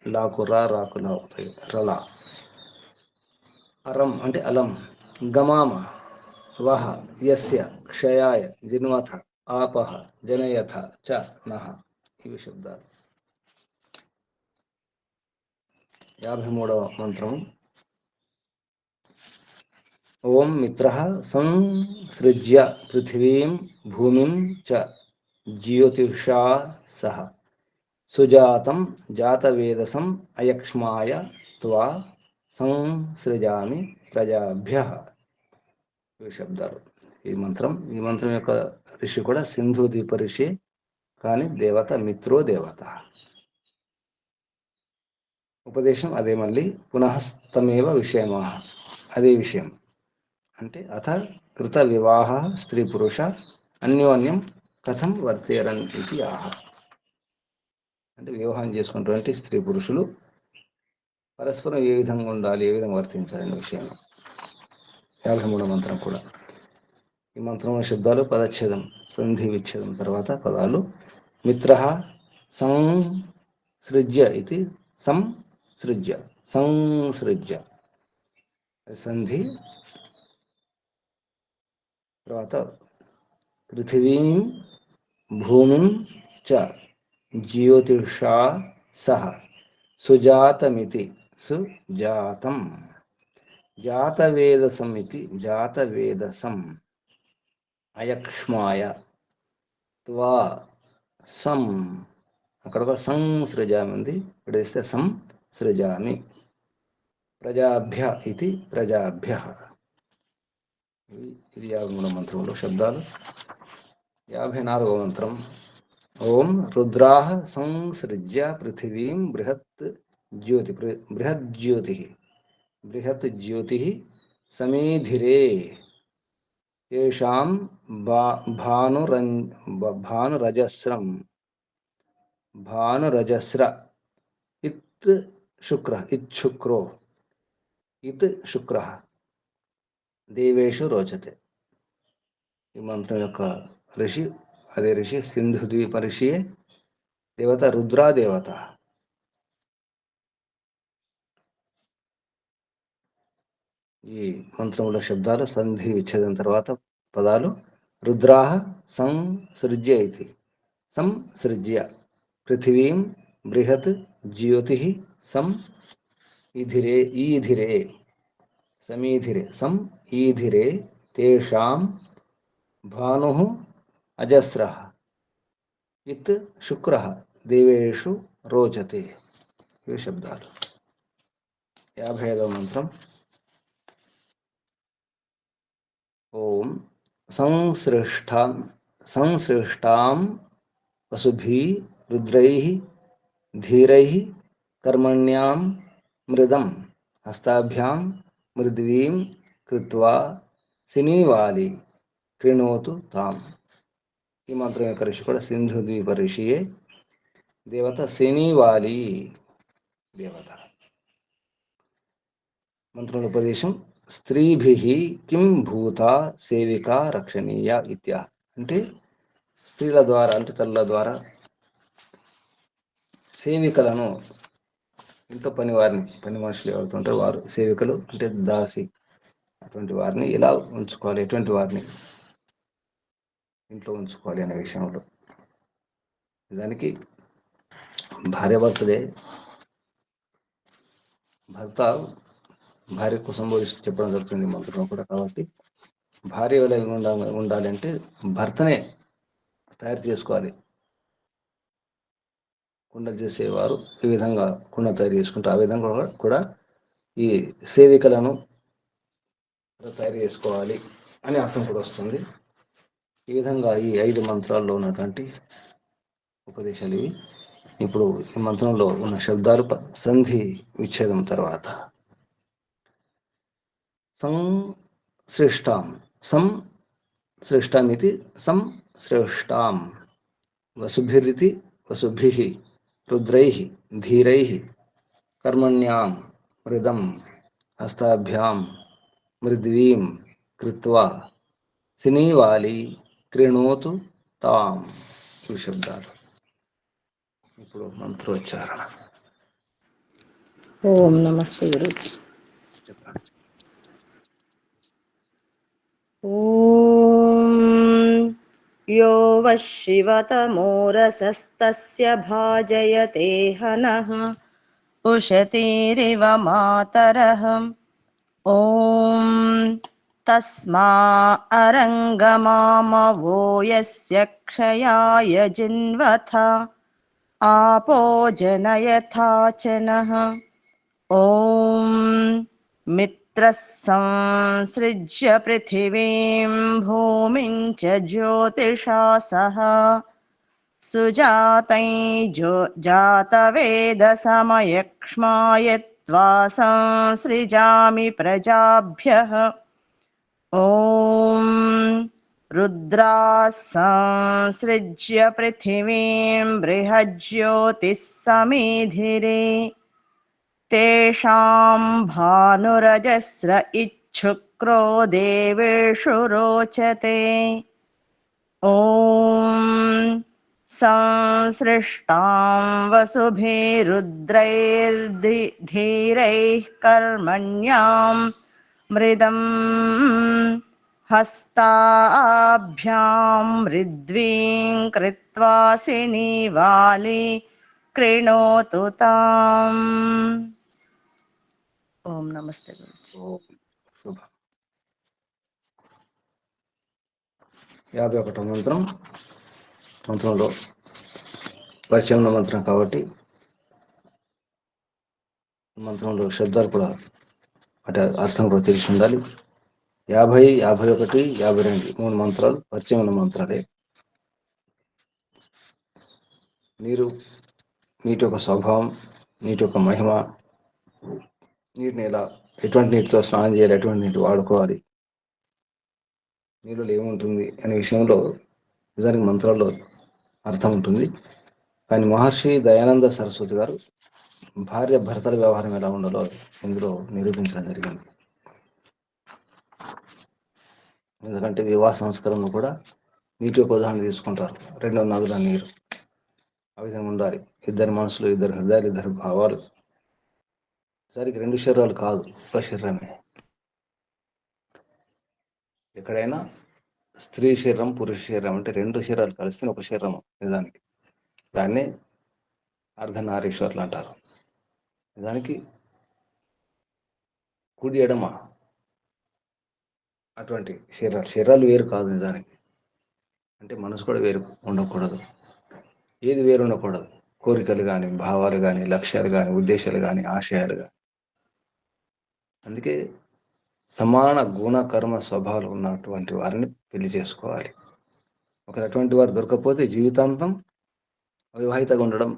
లాకురా రాకుల అవుతాయి. రల అరం అంటే అలం. గమామ వహ యస్య క్షయాయ జిన్వథ ఆపహ జనయథ చ నః. ఇవి శబ్దాలు. 53వ మంత్రము. ఓం మిత్రః సంసృజ్య పృథివీం భూమిం చ జ్యోతిషా సహ సుజాతం జాతవేదసం అయక్ష్మాయ త్వా సంసృజామి ప్రజాభ్యః. ఇవి శబ్దాలు. ఈ మంత్రం యొక్క ఋషి కూడా సింధు ద్వీప ఋషి, కానీ దేవత మిత్రో దేవత. ఉపదేశం అదే, మళ్ళీ పునః తమేవ విషయమా, అదే విషయం. అంటే అథ కృత వివాహ స్త్రీ పురుష అన్యోన్యం కథం వర్తేరన్ ఇది ఆహ. అంటే వివాహం చేసుకున్నటువంటి స్త్రీ పురుషులు పరస్పరం ఏ విధంగా ఉండాలి, ఏ విధంగా వర్తించాలనే విషయం. 53వ మంత్రం కూడా. ఈ మంత్రంలో శబ్దాలు పదచ్ఛేదం, సంధి విచ్ఛేదం తర్వాత పదాలు. మిత్రః సంసృజ్య ఇది సంసృజ్య, సంసృజ్య సంధి. తర్వాత పృథివీం భూమిం చ జ్యోతిషా సహ సుజాతమితి సుజాతం జాతవేదసం ఇది జాతవేదసం అయక్ష్మాయ త్వా సం. అక్కడ ఒక సంసృజామి ఉంది, ఇక్కడ వేస్తే సంసృజామి. ప్రజాభ్య ఇది ప్రజాభ్య. ఇది 53వ మంత్రంలో శబ్దాలు. 54వ మంత్రం. ఓం రుద్రాః సంసృజ్య పృథివీం బృహత్ జ్యోతి బృహత్ జ్యోతి సమీధిరే తేషాం భానురజస్ర ఇత్ శుక్రో దేవేషు రోచతే. ఈ మంత్రం యొక్క ఋషి అదే ఋషి, సింధు ద్వీప ఋషియే. దేవత రుద్రాదేవత. ఈ మంత్రంలో శబ్దాలు సంధి విచ్ఛేదం తర్వాత పదాలు. రుద్రాః సంసృజ్య ఇది సంసృజ్య పృథివీం బృహత్ జ్యోతి ఈధిరే సమీధిరే ఈధిరే తేషాం భానుః అజస్రః ఇత్ శుక్రః దేవేషు రోచతే. ఇవి శబ్దాలు. 55వ మంత్రం. ఓం సంసృష్టాం వసుభిః రుద్రైః ధీరైః కర్మణ్యాం మృదం హస్తాభ్యాం మృద్వీం కృత్వా సినీవాలి కృణోతు తాం. ఈ మంత్రం యొక్క ఋషి కూడా సింధు ద్వీప ఋషియే. దేవత సినీవాలి దేవత. మంత్రంలో ఉపదేశం. స్త్రీభిః కిం భూతా సేవికా రక్షణీయ ఇత్యా. అంటే స్త్రీల ద్వారా, అంటే తల్లుల ద్వారా సేవికలను, ఇంట్లో పని మనుషులు ఎవరుతుంటారో వారు సేవికలు, అంటే దాసి, అటువంటి వారిని ఎలా ఉంచుకోవాలి, ఎటువంటి వారిని ఇంట్లో ఉంచుకోవాలి అనే విషయంలో. దానికి భార్యాభర్తలే, భర్త భార్యకు సంబోధిస్తూ చెప్పడం జరుగుతుంది మంత్రం కూడా. కాబట్టి భార్య ఎలా ఉండాలి అంటే భర్తనే తయారు చేసుకోవాలి. కుండలు చేసేవారు ఈ విధంగా కుండ తయారు చేసుకుంటారు. ఆ విధంగా కూడా ఈ సేవికలను తయారు చేసుకోవాలి అని అర్థం కూడా వస్తుంది. ఈ విధంగా ఈ 5 మంత్రాల్లో ఉన్నటువంటి ఉపదేశాలు ఇవి. ఇప్పుడు ఈ మంత్రంలో ఉన్న శబ్దాలు సంధి విచ్ఛేదం తర్వాత. సంసృష్టాం శ్రేష్టామితి సంశ్రేష్టాం వసుభిరితి వసుభిః రుద్రైః ధీరైః కర్మణ్యాం మృదం హస్తాభ్యాం మృద్వీం కృత్వా సినీవాలి కృణోతు తాం. ఇవి శబ్దాలు. ఇప్పుడు మంత్రోచ్చారణ. ఓం నమస్తే గురుజీ. చెప్పండి. ఓం యో వః శివతమోరసస్తస్య భాజయతే హనః ఉషతీరివ మాతరః. ఓం తస్మా అరంగమామవో యస్య క్షయాయ జిన్వథ ఆపో జనయథా చనః. ఓం మిత్రः సంసృజ్య పృథివీం భూమిం చ జ్యోతిషా సహ జాతవేదసమయక్ష్మాయత్వా సంసృజామి ప్రజాభ్యః. ఓం రుద్రాः సంసృజ్య పృథివీం బృహజ్యోతిः సమీధిరే తేషాం భానురజస్ర ఇచ్ఛుక్రో దేవేషు రోచతే. ఓం సంసృష్టాం వసుభిరుద్రైర్ధీరైః కర్మణ్యాం మృదం హస్తాభ్యాం మృద్వీం కృత్వా సినీవాలి కృణోతు తాం. ఓం నమస్తే గురుజీ. శుభం. 51వ మంత్రం. మంత్రంలో పరిచయం ఉన్న మంత్రం కాబట్టి మంత్రంలో శబ్దాలు కూడా అంటే అర్థం కూడా తెలిసి ఉండాలి. 50, 51, 52 3 మంత్రాలు పరిచయం ఉన్న మంత్రాలే. నీటి యొక్క స్వభావం, నీటి యొక్క మహిమ, నీటిని ఎలా ఎటువంటి నీటితో స్నానం చేయాలి, ఎటువంటి నీటి వాడుకోవాలి, నీళ్ళలో ఏముంటుంది అనే విషయంలో నిజానికి మంత్రాల్లో అర్థం ఉంటుంది. కానీ మహర్షి దయానంద సరస్వతి గారు భార్య భర్తల వ్యవహారం ఎలా ఉండాలో ఇందులో నిరూపించడం జరిగింది. ఎందుకంటే వివాహ సంస్కరణను కూడా నీటి యొక్క ఉదాహరణ తీసుకుంటారు. 2 నదుల నీరు ఆ విధంగా ఉండాలి. ఇద్దరు మనసులు, ఇద్దరు హృదయాలు, ఇద్దరు భావాలు. సరికి 2 శరీరాలు కాదు, ఒక శరీరమే. ఎక్కడైనా స్త్రీ శరీరం, పురుష శరీరం అంటే 2 శరీరాలు కలిస్తే ఒక శరీరం నిజానికి. దాన్నే అర్ధనారీశ్వర్లు అంటారు. నిజానికి కుడి ఎడమ అటువంటి శరీరాలు వేరు కాదు నిజానికి. అంటే మనసు కూడా వేరు ఉండకూడదు, ఏది వేరు ఉండకూడదు. కోరికలు కానీ, భావాలు కానీ, లక్ష్యాలు కానీ, ఉద్దేశాలు కానీ, ఆశయాలు కానీ. అందుకే సమాన గుణ కర్మ స్వభావాలు ఉన్నటువంటి వారిని పెళ్లి చేసుకోవాలి. ఒకరు అటువంటి వారు దొరకకపోతే జీవితాంతం అవివాహితంగా ఉండడం,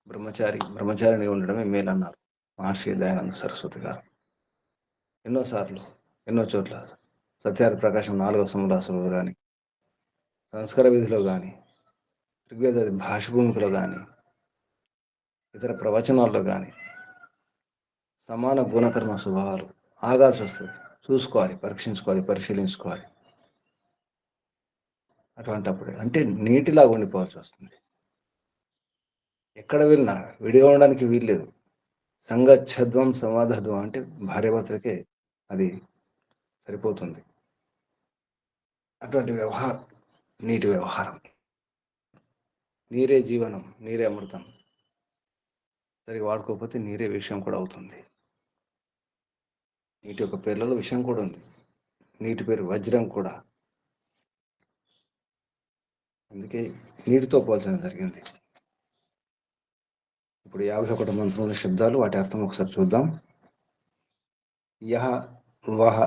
బ్రహ్మచారిని ఉండడమే మేలన్నారు మహర్షి దయానంద సరస్వతి గారు. ఎన్నోసార్లు ఎన్నో చోట్ల సత్యార ప్రకాశం 4వ సమరాసులు కానీ, సంస్కార విధిలో కానీ, ఋగ్వేద భాషభూమికలో కానీ, ఇతర ప్రవచనాల్లో కానీ సమాన గుణకర్మ స్వభావాలు ఆగాల్సి వస్తుంది. చూసుకోవాలి, పరీక్షించుకోవాలి, పరిశీలించుకోవాలి. అటువంటిప్పుడు అంటే నీటిలాగా ఉండిపోవాల్సి వస్తుంది. ఎక్కడ వెళ్ళినా విడిగా ఉండడానికి వీల్లేదు. సంగచ్ఛద్వం సమాధద్వం అంటే భార్యాభర్తలకే అది సరిపోతుంది. అటువంటి వ్యవహారం నీటి వ్యవహారం. నీరే జీవనం, నీరే అమృతం. సరిగా వాడుకోకపోతే నీరే విషయం కూడా అవుతుంది. నీటి యొక్క పేర్లలో విషయం కూడా ఉంది. నీటి పేరు వజ్రం కూడా. అందుకే నీటితో పోల్చడం జరిగింది. ఇప్పుడు 51 మంత్రంలో శబ్దాలు, వాటి అర్థం ఒకసారి చూద్దాం. యహ వహ.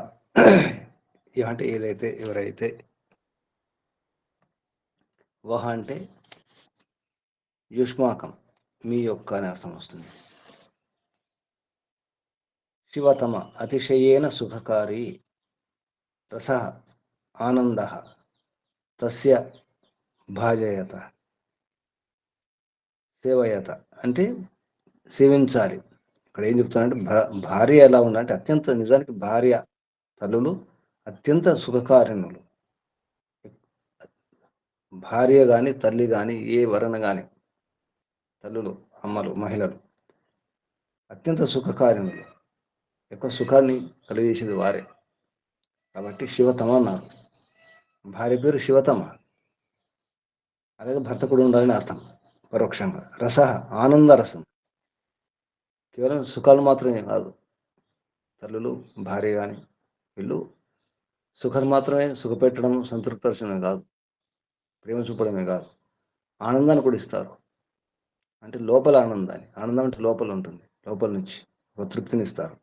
యహ అంటే ఏదైతే, ఎవరైతే. వహ అంటే యుష్మాకం, మీ యొక్క అని అర్థం వస్తుంది. శివతమ అతిశయేన సుఖకారి రస ఆనంద తస్య భాజయత సేవయత అంటే సేవించాలి. ఇక్కడ ఏం చెప్తున్నాడంటే భార్య ఎలా ఉండాలంటే అత్యంత నిజానికి భార్య తల్లులు అత్యంత సుఖకారిణులు. భార్య కానీ తల్లి కానీ ఏ వరణ కానీ తల్లులు అమ్మలు మహిళలు అత్యంత సుఖకారిణులు. ఎక్కువ సుఖాన్ని కలిగేసేది వారే. కాబట్టి శివతమ అన్నారు. భార్య పేరు శివతమ. అలాగే భర్త కూడా ఉండాలని అర్థం పరోక్షంగా. రస ఆనందరసం. కేవలం సుఖాలు మాత్రమే కాదు. తల్లులు భార్య కానీ వీళ్ళు సుఖాలు మాత్రమే సుఖపెట్టడం సంతృప్తిపరచడమే కాదు, ప్రేమ చూపడమే కాదు, ఆనందాన్ని కూడా ఇస్తారు. అంటే లోపల ఆనందాన్ని. ఆనందం అంటే లోపల ఉంటుంది, లోపల నుంచి ఒక తృప్తినిస్తారు.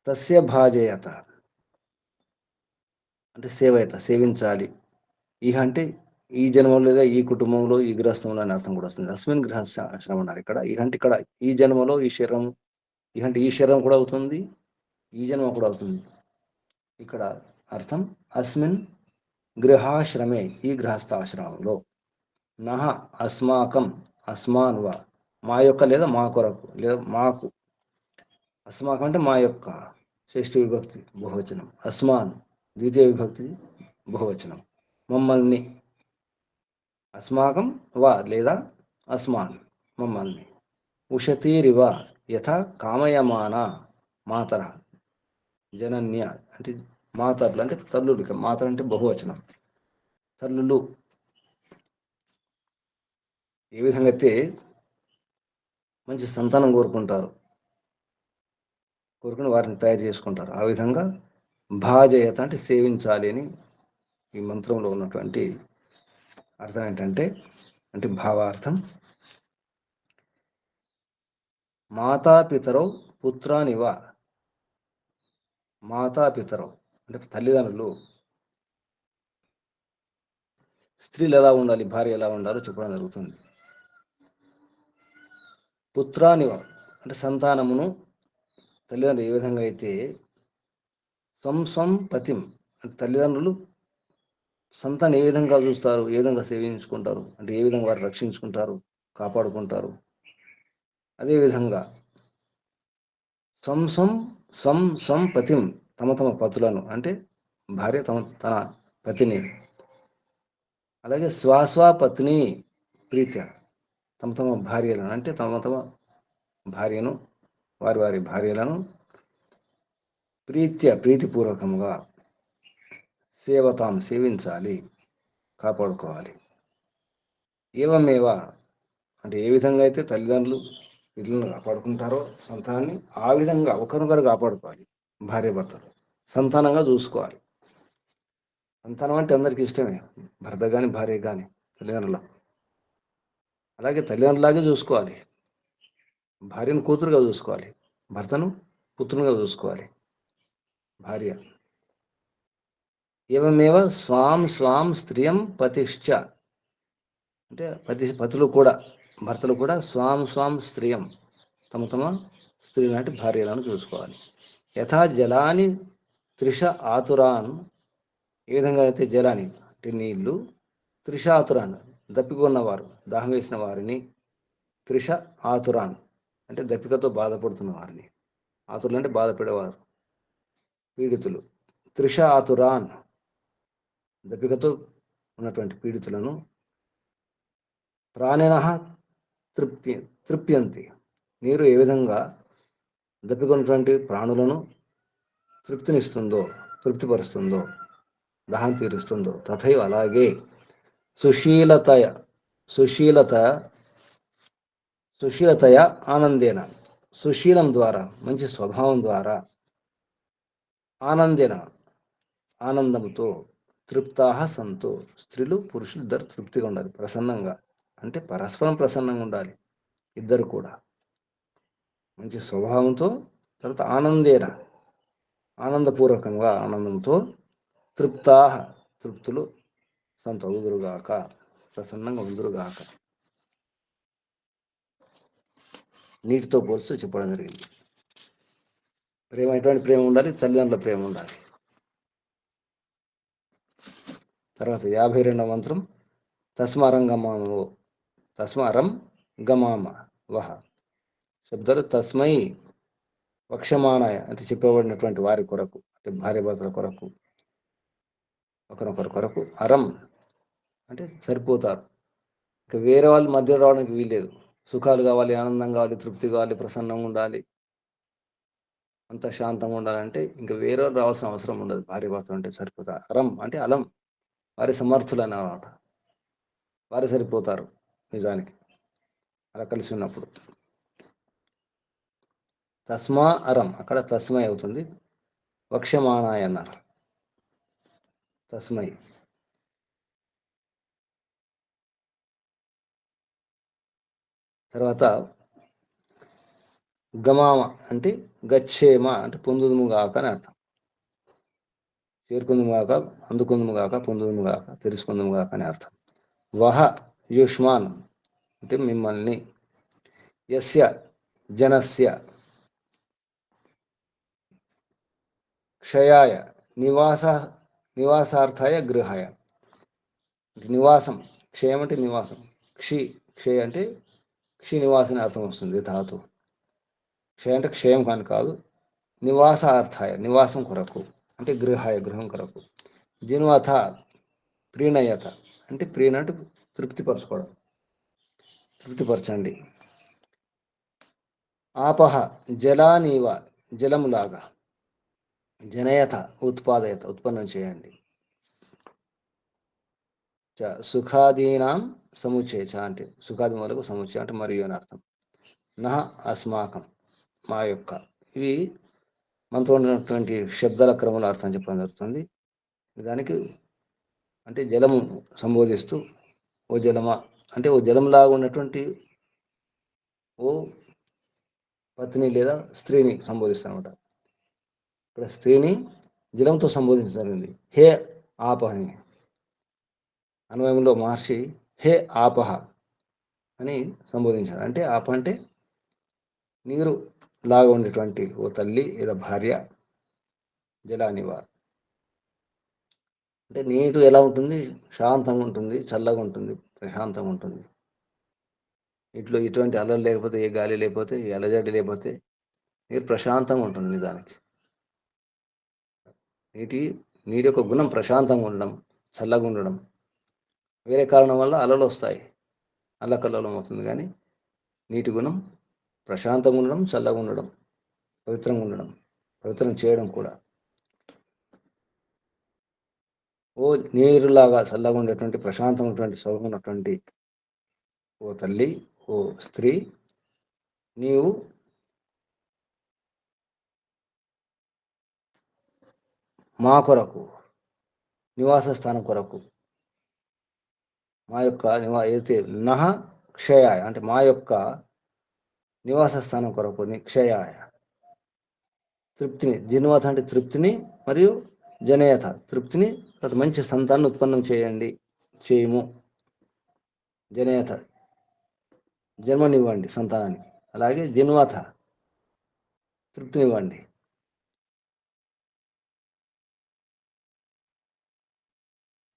తస్య భాజయత అంటే సేవయత సేవించాలి. ఇహ అంటే ఈ జన్మలో లేదా ఈ కుటుంబంలో ఈ గృహస్థంలో అని అర్థం కూడా వస్తుంది. అస్మిన్ గృహస్థాశ్రమం అన్నారు ఇక్కడ. ఇహ అంటే ఇక్కడ ఈ జన్మలో ఈ శరీరం, ఇహ అంటే ఈ శరీరం కూడా అవుతుంది, ఈ జన్మ కూడా అవుతుంది. ఇక్కడ అర్థం అస్మిన్ గృహాశ్రమే ఈ గృహస్థాశ్రమంలో. నహ అస్మాకం అస్మాన్ వా మా యొక్క లేదా మా కొరకు లేదా మాకు. అస్మాకం అంటే మా యొక్క షష్ఠీ విభక్తి బహువచనం, అస్మాన్ ద్వితీయ విభక్తి బహువచనం, మమ్మల్ని. అస్మాకం వా లేదా అస్మాన్ మమ్మల్ని. ఉషతీరివ యథా కామయమాన మాతర జనన్య అంటే మాతర్లు అంటే తల్లులు. మాతర అంటే బహువచనం. తల్లులు ఏ విధంగా అయితే మంచి సంతానం కోరుకుంటారు, కోరుకుని వారిని తయారు చేసుకుంటారు, ఆ విధంగా భాజయత అంటే సేవించాలి అని ఈ మంత్రంలో ఉన్నటువంటి అర్థం ఏంటంటే, అంటే భావార్థం మాతాపితరౌ పుత్రానివ. మాతాపితరౌ అంటే తల్లిదండ్రులు. స్త్రీలు ఎలా ఉండాలి, భార్య ఎలా ఉండాలో చెప్పడం జరుగుతుంది. పుత్రానివ అంటే సంతానమును తల్లిదండ్రులు ఏ విధంగా అయితే స్వం పతిం అంటే తల్లిదండ్రులు సంతానం ఏ విధంగా చూస్తారు, ఏ విధంగా సేవించుకుంటారు అంటే ఏ విధంగా వారు రక్షించుకుంటారు, కాపాడుకుంటారు. అదేవిధంగా స్వం పతిం తమ తమ పతులను అంటే భార్య తన పతిని. అలాగే స్వాస్వాపత్ని ప్రీత్య తమ తమ భార్యలను అంటే తమ తమ భార్యను వారి వారి భార్యలను ప్రీతిపూర్వకంగా సేవించాలి, కాపాడుకోవాలి. ఏవమేవా అంటే ఏ విధంగా అయితే తల్లిదండ్రులు పిల్లలను కాపాడుకుంటారో సంతానాన్ని, ఆ విధంగా ఒకరినొకరు కాపాడుకోవాలి. భార్య భర్తలు సంతానంగా చూసుకోవాలి. సంతానం అంటే అందరికీ ఇష్టమే, భర్త కానీ భార్య కానీ తల్లిదండ్రులు. అలాగే తల్లిదండ్రులాగే చూసుకోవాలి. భార్యను కూతురుగా చూసుకోవాలి, భర్తను పుత్రునిగా చూసుకోవాలి భార్య. ఏవమేవ స్వాం స్త్రియం పతిశ్చ అంటే పతులు కూడా భర్తలు కూడా స్వాం స్త్రియం తమ తమ స్త్రీలు అంటే భార్యలను చూసుకోవాలి. యథా జలాని త్రిష ఆతురాన్ ఏ విధంగా అయితే జలాని అంటే నీళ్లు, త్రిష ఆతురాన్ దప్పికొన్నవారు దాహం వేసిన వారిని, త్రిష ఆతురాన్ అంటే దప్పికతో బాధపడుతున్న వారిని, ఆతురులు అంటే బాధపడేవారు పీడితులు, త్రిష ఆతురాన్ దప్పికతో ఉన్నటువంటి పీడితులను ప్రాణిన తృప్యంతి నీరు ఏ విధంగా దప్పికొన్నటువంటి ప్రాణులను తృప్తినిస్తుందో, తృప్తిపరుస్తుందో, దాహం తీరుస్తుందో తథైవ అలాగే సుశీలతయ ఆనందేన సుశీలం ద్వారా మంచి స్వభావం ద్వారా ఆనందేన ఆనందముతో తృప్తాహ సంతో స్త్రీలు పురుషులు ఇద్దరు తృప్తిగా ఉండాలి, ప్రసన్నంగా అంటే పరస్పరం ప్రసన్నంగా ఉండాలి ఇద్దరు కూడా మంచి స్వభావంతో. తర్వాత ఆనందేన ఆనందపూర్వకంగా ఆనందంతో తృప్తాహ తృప్తులు సంత ఉదురుగాక ప్రసన్నంగా ఉందురుగాక. నీటితో పోల్స్తూ చెప్పడం జరిగింది. ప్రేమ ఎటువంటి ప్రేమ ఉండాలి, తల్లిదండ్రుల ప్రేమ ఉండాలి. తర్వాత 52వ మంత్రం తస్మారం గమామో తస్మారం గమామ వహ శబ్దాలు తస్మై వక్షమానాయ అంటే చెప్పబడినటువంటి వారి కొరకు అంటే భార్యాభర్తల కొరకు ఒకరొకరి కొరకు అరం అంటే సరిపోతారు. ఇక వేరే వాళ్ళు మధ్య రావడానికి వీల్లేదు. సుఖాలు కావాలి, ఆనందం కావాలి, తృప్తి కావాలి, ప్రసన్నంగా ఉండాలి, అంత శాంతంగా ఉండాలంటే ఇంకా వేరే వాళ్ళు రావాల్సిన అవసరం ఉండదు. భార్యాభర్తలు అంటే సరిపోతారు. అరం అంటే అలం, వారి సమర్థులు అన్నమాట. వారు సరిపోతారు నిజానికి అలా కలిసి ఉన్నప్పుడు. తస్మా అరం అక్కడ తస్మై అవుతుంది. వక్షమానాయ అన్నారు. తస్మై తర్వాత గమామ అంటే గచ్చేమ అంటే పొందుదుము గాక అని అర్థం. చేరుకుందుము గాక, అందుకుందుము గాక, పొందుదుము గాక, తెలుసుకుందుము గాక అని అర్థం. వహ యుష్మాన్ అంటే మిమ్మల్ని, యస్య జనస్య, క్షయాయ నివాసార్థాయ గృహాయ. నివాసం క్షయం అంటే నివాసం, క్షయ అంటే నివాసం అని అర్థం వస్తుంది ధాతు. క్షయ అంటే క్షయం కాని కాదు, నివాసార్థాయ నివాసం కొరకు అంటే గృహం కొరకు. జిన్వథ ప్రీణయత అంటే అంటే తృప్తిపరచుకోవడం, తృప్తిపరచండి. ఆపహ జలానీవ జలములాగా, జనయత ఉత్పాదయత ఉత్పన్నం చేయండి. సుఖాదీనాం సముచ్చయ అంటే సుఖాది మూలకు సముచ్చయం అంటే మరియు అని అర్థం. నహ అస్మాకం మా యొక్క. ఇవి మనతో ఉన్నటువంటి శబ్దాల క్రమంలో అర్థం చెప్పడం జరుగుతుంది. దానికి అంటే జలము సంబోధిస్తూ ఓ జలమా అంటే ఓ జలంలాగా ఉన్నటువంటి ఓ పత్ని లేదా స్త్రీని సంబోధిస్తానమాట. ఇక్కడ స్త్రీని జలంతో సంబోధించగలిగింది. హే ఆపహని అన్వయంలో మహర్షి హే ఆపహ అని సంబోధించారు. అంటే ఆప అంటే నీరు లాగా ఉండేటువంటి ఓ తల్లి లేదా భార్య. జలానివా అంటే నీరు ఎలా ఉంటుంది? శాంతంగా ఉంటుంది, చల్లగా ఉంటుంది, ప్రశాంతంగా ఉంటుంది. ఇట్లో ఇటువంటి అలలు లేకపోతే, ఏ గాలి లేకపోతే, ఏ అలజడి లేకపోతే నీరు ప్రశాంతంగా ఉంటుంది. నిజానికి నీటి యొక్క గుణం ప్రశాంతంగా ఉండడం, చల్లగా ఉండడం. వేరే కారణం వల్ల అలలు వస్తాయి, అల్లకల్లోలం అవుతుంది. కానీ నీటి గుణం ప్రశాంతంగా ఉండడం, చల్లగా ఉండడం, పవిత్రంగా ఉండడం, పవిత్రం చేయడం కూడా. ఓ నీరులాగా చల్లగా ఉండేటువంటి, ప్రశాంతంగా ఉన్నటువంటి, సౌగా ఉన్నటువంటి ఓ తల్లి, ఓ స్త్రీ, నీవు మా కొరకు, నివాస స్థానం కొరకు, మా యొక్క ఏదైతే నహ క్షయాయ అంటే మా యొక్క నివాస స్థానం కొరకు, క్షయాయ తృప్తిని, జిన్వత అంటే తృప్తిని, మరియు జనయత తృప్తిని, మంచి సంతాన్ని ఉత్పన్నం చేయము. జనయత జన్మనివ్వండి సంతానానికి. అలాగే జిన్వత తృప్తినివ్వండి.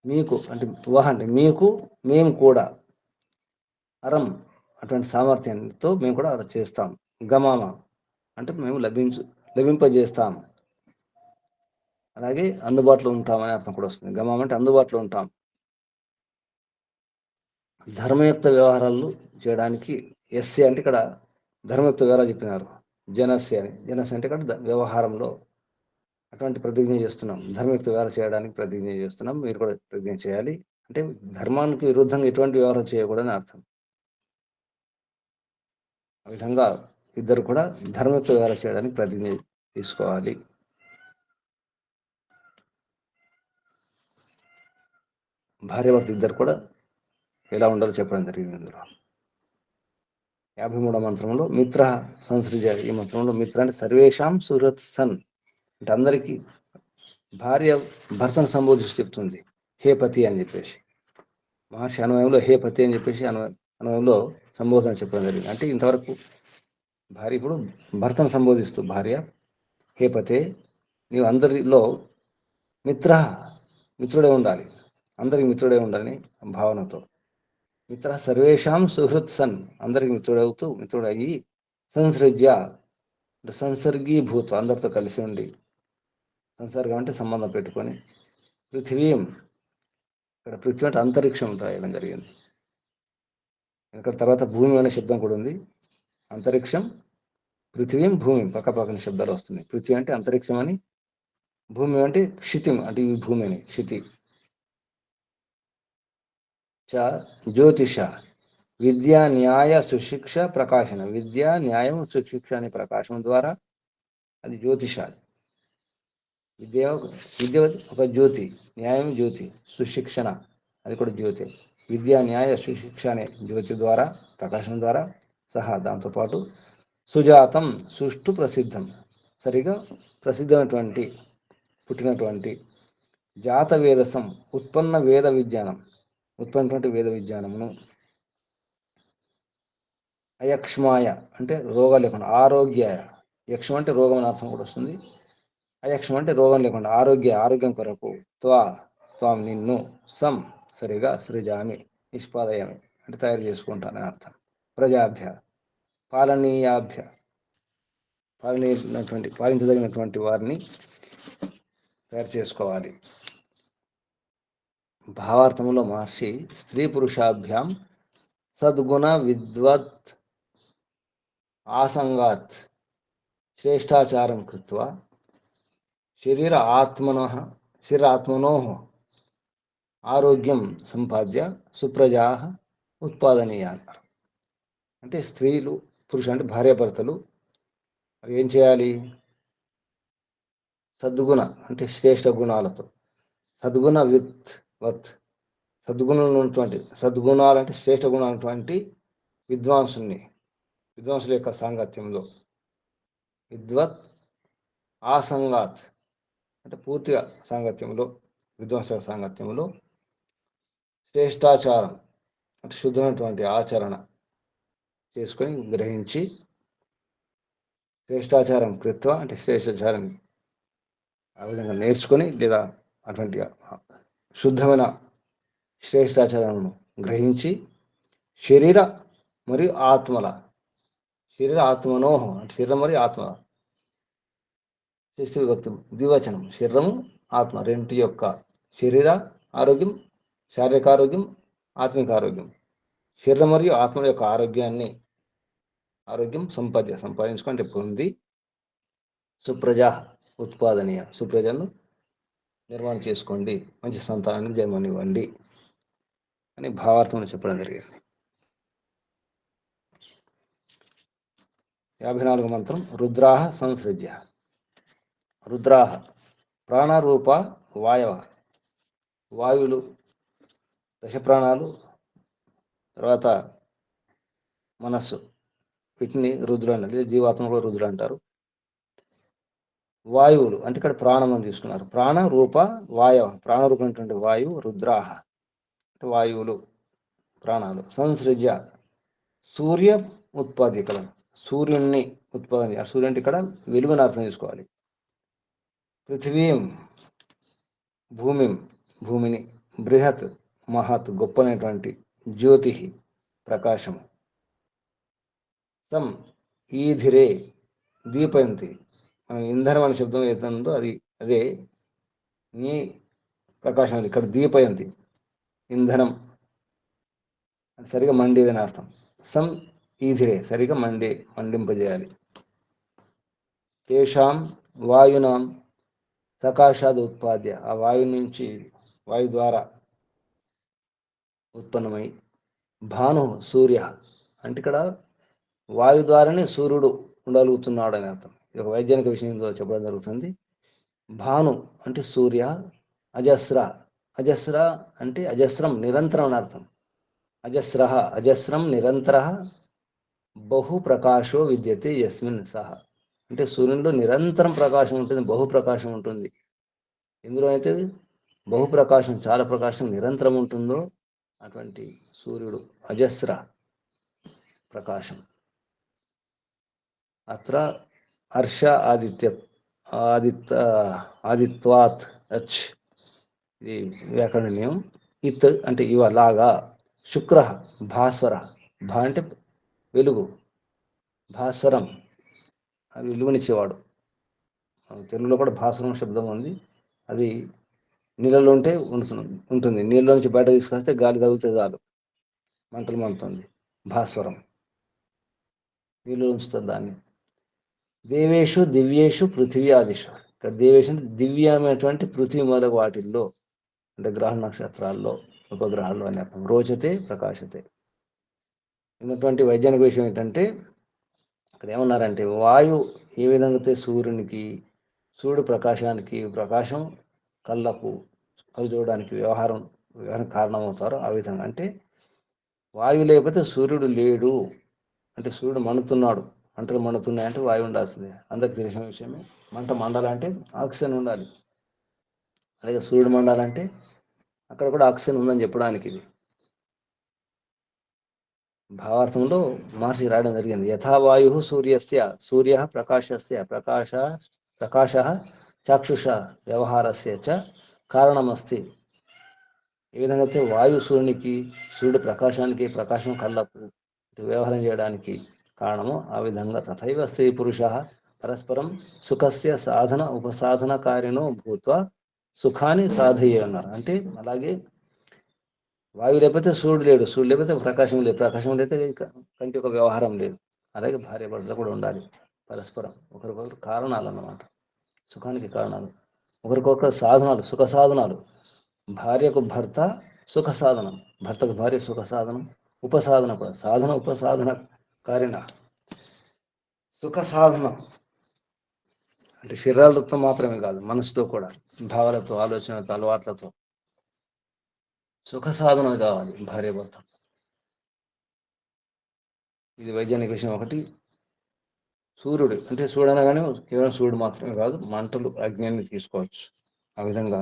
మీకు అంటే వహ అంటే మీకు, మేము కూడా అరం అటువంటి సామర్థ్యంతో మేము కూడా అలా చేస్తాం. గమామ అంటే మేము లభింపజేస్తాం. అలాగే అందుబాటులో ఉంటామని అర్థం కూడా వస్తుంది. గమామ అంటే అందుబాటులో ఉంటాం. ధర్మయుక్త వ్యవహారాలు చేయడానికి ఎస్సే అంటే ఇక్కడ ధర్మయుక్త వ్యవహారాలు చెప్పినారు. జనస్య అంటే ఇక్కడ వ్యవహారంలో అటువంటి ప్రతిజ్ఞ చేస్తున్నాం. ధర్మయుక్త వ్యవహారం చేయడానికి ప్రతిజ్ఞ చేస్తున్నాం. మీరు కూడా ప్రతిజ్ఞ చేయాలి. అంటే ధర్మానికి విరుద్ధంగా ఎటువంటి వ్యవహారం చేయకూడదని అర్థం. ఆ విధంగా ఇద్దరు కూడా ధర్మయుక్త వ్యవహారం చేయడానికి ప్రతిజ్ఞ తీసుకోవాలి. భార్యాభర్త ఇద్దరు కూడా ఎలా ఉండాలో చెప్పడం జరిగింది. ఇందులో 53వ మంత్రంలో మిత్ర సంసృజ. ఈ మంత్రంలో మిత్ర అంటే సర్వేషాం సుహృత్ సన్ అంటే అందరికీ భార్య భర్తను సంబోధిస్తూ చెప్తుంది హే పతి అని చెప్పేసి. మహర్షి అన్వయంలో హే పతి అని చెప్పేసి అన్వయంలో సంబోధన చెప్పడం జరిగింది. అంటే ఇంతవరకు భార్య ఇప్పుడు భర్తను సంబోధిస్తూ భార్య హే పతే, నీవు అందరిలో మిత్రుడే ఉండాలి, అందరికి మిత్రుడే ఉండాలని భావనతో. మిత్ర సర్వేషాం సుహృత్ సన్, అందరికి మిత్రుడయ్యి, సంసృజ్య అంటే సంసర్గీభూత, అందరితో కలిసి ఉండి, సంసర్గం అంటే సంబంధం పెట్టుకొని, పృథివీం, ఇక్కడ పృథ్వీ అంటే అంతరిక్షం రాయడం జరిగింది. ఇక్కడ తర్వాత భూమి అనే శబ్దం కూడా ఉంది. అంతరిక్షం, పృథివీం, భూమి పక్కపక్కన శబ్దాలు వస్తున్నాయి. పృథ్వీ అంటే అంతరిక్షం అని, భూమి అంటే క్షితిం అంటే ఈ భూమి అని, క్షితి. చ జ్యోతిష విద్యా న్యాయ సుశిక్ష ప్రకాశన, విద్య న్యాయం సుశిక్ష అనే ప్రకాశం ద్వారా అది జ్యోతిష. విద్య ఒక జ్యోతి, న్యాయం జ్యోతి, సుశిక్షణ అది కూడా జ్యోతి. విద్యా న్యాయ సుశిక్ష అనే జ్యోతి ద్వారా, ప్రకాశం ద్వారా సహా దాంతోపాటు సుజాతం సుష్టు ప్రసిద్ధం, సరిగా ప్రసిద్ధమైనటువంటి పుట్టినటువంటి, జాత వేదసం ఉత్పన్న వేద విజ్ఞానం, ఉత్పన్నటువంటి వేద విజ్ఞానమును, అయక్ష్మాయ అంటే రోగాలు లేకుండా, ఆరోగ్యాయ, యక్షం అంటే రోగం అని అర్థం కూడా వస్తుంది. అయక్షం అంటే రోగం లేకుండా, ఆరోగ్యం కొరకు, త్వాం నిన్ను, సం సరిగా, సృజామి నిష్పాదయామి అంటే తయారు చేసుకుంటానని అర్థం. ప్రజాభ్య పాలించదగినటువంటి వారిని తయారు చేసుకోవాలి. భావార్థంలో మహర్షి స్త్రీ పురుషాభ్యాం సద్గుణ విద్వత్ ఆసంగాత్ శ్రేష్టాచారం కృత్వా శరీరాత్మనో ఆరోగ్యం సంపాద్య సుప్రజా ఉత్పాదనీయ అన్నారు. అంటే స్త్రీలు, పురుషులు అంటే భార్యాభర్తలు అవి ఏం చేయాలి? సద్గుణ అంటే శ్రేష్ఠ గుణాలతో, సద్గుణ సద్గుణాలు ఉన్నటువంటి, సద్గుణాలు అంటే శ్రేష్ఠ గుణాలటువంటి విద్వాంసుల యొక్క సాంగత్యంలో, విద్వత్ ఆసంగాత్ అంటే పూర్తిగా సాంగత్యంలో, విద్వాంసుల సాంగత్యంలో, శ్రేష్టాచారం అంటే శుద్ధమైనటువంటి ఆచరణ చేసుకొని గ్రహించి, శ్రేష్టాచారం కృత్వ అంటే శ్రేష్టాచారం ఆ విధంగా నేర్చుకొని, లేదా అటువంటి శుద్ధమైన శ్రేష్టాచారాలను గ్రహించి, శరీర మరియు ఆత్మల, ఆత్మనోహ అంటే శరీరం మరియు ఆత్మ, షష్ఠి విభక్తి ద్వివచనం, శరీరము ఆత్మ రెంటి యొక్క, శరీర ఆరోగ్యం, శారీరక ఆరోగ్యం, ఆత్మిక ఆరోగ్యం, శరీరం మరియు ఆత్మ యొక్క ఆరోగ్యం సంపాదించుకుంటే పొంది, సుప్రజ ఉత్పాదనీయ సుప్రజను నిర్మాణం చేసుకోండి, మంచి సంతానాన్ని జన్మనివ్వండి అని భావార్థంలో చెప్పడం జరిగింది. 54వ మంత్రం. రుద్రాహ సంసృజ్య. రుద్రాహ ప్రాణరూప వాయవ, వాయువులు, దశప్రాణాలు, తర్వాత మనస్సు, వీటిని రుద్రుడు అంటారు. జీవాత్మ కూడా రుద్రుడు అంటారు. వాయువులు అంటే ఇక్కడ ప్రాణం అని తీసుకున్నారు. ప్రాణ రూప వాయవ, ప్రాణరూపమైనటువంటి వాయువు రుద్రాహ అంటే వాయువులు, ప్రాణాలు. సంసృజ్య సూర్య ఉత్పాదికలం, సూర్యుణ్ణి ఉత్పాదన, సూర్యుని ఇక్కడ వెలుగుని అర్థం చేసుకోవాలి. పృథివీం భూమిని, బృహత్ మహత్ గొప్పనటువంటి, జ్యోతి ప్రకాశము, తం ఈధిరే దీపయంతి, మనం ఇంధనం అనే శబ్దం ఏతుందో అదే నీ ప్రకాశం, ఇక్కడ దీపయంతి ఇంధనం సరిగా మండేదని అర్థం. సం ఈధిరే సరిగా మండింపజేయాలి. తేషాం వాయునాం సకాశాద్ ఉత్పాద్య, ఆ వాయు ద్వారా ఉత్పన్నమై, భాను సూర్య అంటే ఇక్కడ వాయు ద్వారానే సూర్యుడు ఉండగలుగుతున్నాడు అని అర్థం. ఇది ఒక వైజ్ఞానిక విషయంలో చెప్పడం జరుగుతుంది. భాను అంటే సూర్య, అజస్ర అంటే అజస్రం నిరంతరం అని అర్థం. అజస్రం నిరంతర బహు ప్రకాశో విద్యతే యస్మిన్ సహ, అంటే సూర్యునిలో నిరంతరం ప్రకాశం ఉంటుంది, బహుప్రకాశం ఉంటుంది. ఎందులో అయితే బహుప్రకాశం, చాలా ప్రకాశం నిరంతరం ఉంటుందో అటువంటి సూర్యుడు అజస్ర ప్రకాశం. అత్ర హర్ష ఆదిత్వాత్ అచ్, ఇది వ్యాకరణ నియమం. ఇత్ అంటే ఇవ లాగా, శుక్ర భాస్వర, భా అంటే వెలుగు, భాస్వరం అది వెలుగునిచ్చేవాడు. తెలుగులో కూడా భాస్వరం శబ్దం ఉంది. అది నీళ్ళలో ఉంటే ఉంటుంది. నీళ్ళ నుంచి బయట తీసుకొస్తే గాలి తగిలితే చాలు మంటలు మండుతుంది. భాస్వరం నీళ్ళు ఉంచుతుంది దాన్ని. దేవేషు దివ్యేషు పృథివ్యాదిషు, ఇక్కడ దేవేషు అంటే దివ్యమైనటువంటి పృథ్వీ మొదలగు వాటిల్లో, అంటే గ్రహ నక్షత్రాల్లో, ఉపగ్రహాల్లో అని అర్థం. రోచతే ప్రకాశతే. ఉన్నటువంటి వైజ్ఞానిక విషయం ఏంటంటే ఇక్కడ ఏమన్నారంటే వాయు ఏ విధంగా అయితే సూర్యుడు ప్రకాశానికి, ప్రకాశం కళ్ళకు కళ్ళు చూడడానికి వ్యవహారం కారణమవుతారో ఆ విధంగా, అంటే వాయువు లేకపోతే సూర్యుడు లేడు, అంటే సూర్యుడు మండుతున్నాడు, మంటలు మండుతున్నాయంటే వాయువు ఉండాల్సిందే. అందరికి తెలిసిన విషయమే. మంట మండాలంటే ఆక్సిజన్ ఉండాలి. అలాగే సూర్యుడు మండాలంటే అక్కడ కూడా ఆక్సిజన్ ఉందని చెప్పడానికి ఇది భావార్థంలో మహర్షి రాయడం జరిగింది. యథావాయు సూర్యస్య, సూర్య ప్రకాశస్య, ప్రకాశ చాక్షుష వ్యవహారస్య చ కారణమస్తి. ఏ విధంగా అయితే వాయు సూర్యుడు ప్రకాశానికి, ప్రకాశం కళ్ళకు వ్యవహారం చేయడానికి కారణము, ఆ విధంగా తథైవ స్త్రీ పురుష పరస్పరం సుఖస్య సాధన ఉపసాధనకారిణో భూత్వ సుఖాన్ని సాధయ్యే అన్నారు. అంటే అలాగే వాయువు లేకపోతే సూర్యుడు లేడు, సూర్యుడు లేకపోతే ప్రకాశం లేదు, ప్రకాశం లేకపోతే కంటి ఒక వ్యవహారం లేదు. అలాగే భార్య భర్తలు కూడా ఉండాలి పరస్పరం, ఒకరికొకరు కారణాలు అన్నమాట, సుఖానికి కారణాలు, ఒకరికొకరు సాధనాలు, సుఖ సాధనాలు. భార్యకు భర్త సుఖ సాధనం, భర్తకు భార్య సుఖ సాధనం, ఉపసాధన కూడా, సాధన ఉపసాధన కారిణ. సుఖ సాధనం అంటే శరీరాలతో మాత్రమే కాదు, మనసుతో కూడా, భావాలతో, ఆలోచనలతో, అలవాట్లతో సుఖ సాధన కావాలి భార్య భర్త. ఇది వైజ్ఞానిక విషయం ఒకటి. సూర్యుడు అంటే చూడనగానే కేవలం సూర్యుడు మాత్రమే కాదు, మంటలు, అగ్ని తీసుకోవచ్చు. ఆ విధంగా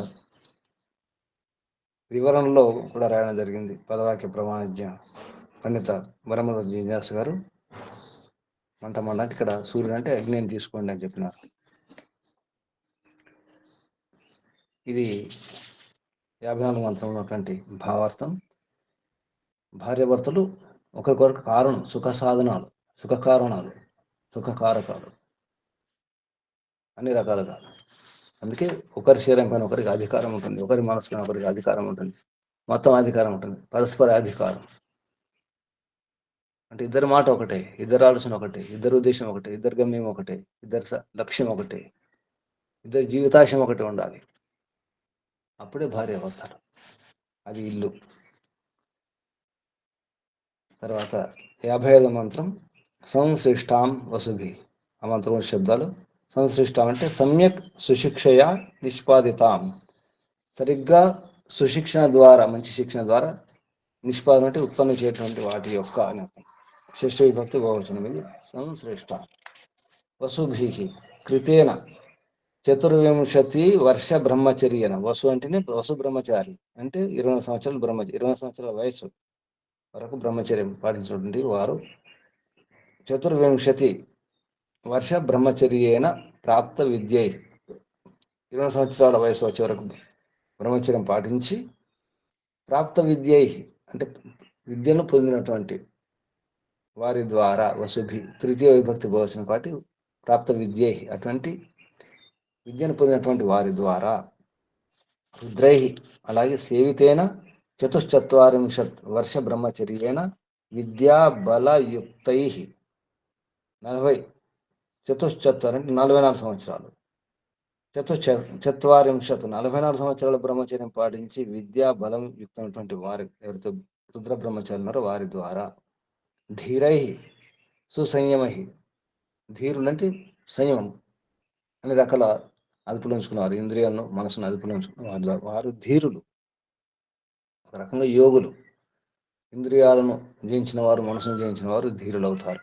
వివరణలో కూడా రాయడం జరిగింది. పదవాక్య ప్రమాణజ్ఞ పండిత వరమద జిజ్ఞాసు గారు మంట అంటే ఇక్కడ సూర్యుడు అంటే అగ్నిని తీసుకోండి అని చెప్పినారు. ఇది 54 మంత్రంలో ఉన్నటువంటి భావార్థం. భార్యాభర్తలు ఒకరికొకరు కారణం, సుఖ సాధనాలు, సుఖ కారణాలు, సుఖకారకాలు అన్ని రకాలుగా. అందుకే ఒకరి శరీరం పైన ఒకరికి అధికారం ఉంటుంది, ఒకరి మనసు పైన ఒకరికి అధికారం ఉంటుంది, మొత్తం అధికారం ఉంటుంది, పరస్పర అధికారం. అంటే ఇద్దరి మాట ఒకటే, ఇద్దరు ఆలోచన ఒకటే, ఇద్దరు ఉద్దేశం ఒకటే, ఇద్దరు గమ్యం ఒకటే, ఇద్దరు లక్ష్యం ఒకటే, ఇద్దరు జీవితాశయం ఒకటి ఉండాలి. అప్పుడే భార్య భర్తలు, అది ఇల్లు. తర్వాత 55వ మంత్రం సంశ్లిష్టాం వసుభి. ఆ మంత్రం శబ్దాలు. సంశ్లిష్టాం అంటే సమ్యక్ సుశిక్షయ నిష్పాదితాం, సరిగ్గా సుశిక్షణ ద్వారా, మంచి శిక్షణ ద్వారా, నిష్పాదన అంటే ఉత్పన్నం చేయటువంటి వాటి యొక్క అని అర్థం. షష్ఠ విభక్తి బహువచనం ఇది. సంశ్లిష్ట వసుభి కృతేన 24 వర్ష బ్రహ్మచర్యన. వసు అంటేనే వసు బ్రహ్మచారి అంటే 20 సంవత్సరాలు బ్రహ్మచారి, 20 సంవత్సరాల వయసు వరకు బ్రహ్మచర్యం పాటించినటువంటి వారు 24 వర్ష బ్రహ్మచర్యేన ప్రాప్త విద్యై, 20 సంవత్సరాల వయసు వచ్చే వరకు బ్రహ్మచర్యం పాటించి, ప్రాప్త విద్యై అంటే విద్యను పొందినటువంటి వారి ద్వారా, వసుభి తృతీయ విభక్తి బహువచనం పాటి ప్రాప్త విద్యై అటువంటి విద్యను పొందినటువంటి వారి ద్వారా, రుద్రై అలాగే సేవితేన 44 వర్ష బ్రహ్మచర్యేన విద్యా బలయుక్తై 40 చతుశ్చత్వర అంటే 44 సంవత్సరాలు, 44 సంవత్సరాల బ్రహ్మచర్యం పాటించి విద్యా బలం యుక్తమైనటువంటి వారి ఎవరితో రుద్ర బ్రహ్మచారి ఉన్నారో వారి ద్వారా, ధీరై సుసంయమై, ధీరులు అంటే సంయమం, అన్ని రకాల అదుపులో ఉంచుకున్నారు, ఇంద్రియాలను మనసును అదుపులో ఉంచుకున్న వారు ధీరులు, ఒక రకంగా యోగులు. ఇంద్రియాలను జయించిన వారు, మనసును జయించిన వారు ధీరులు అవుతారు.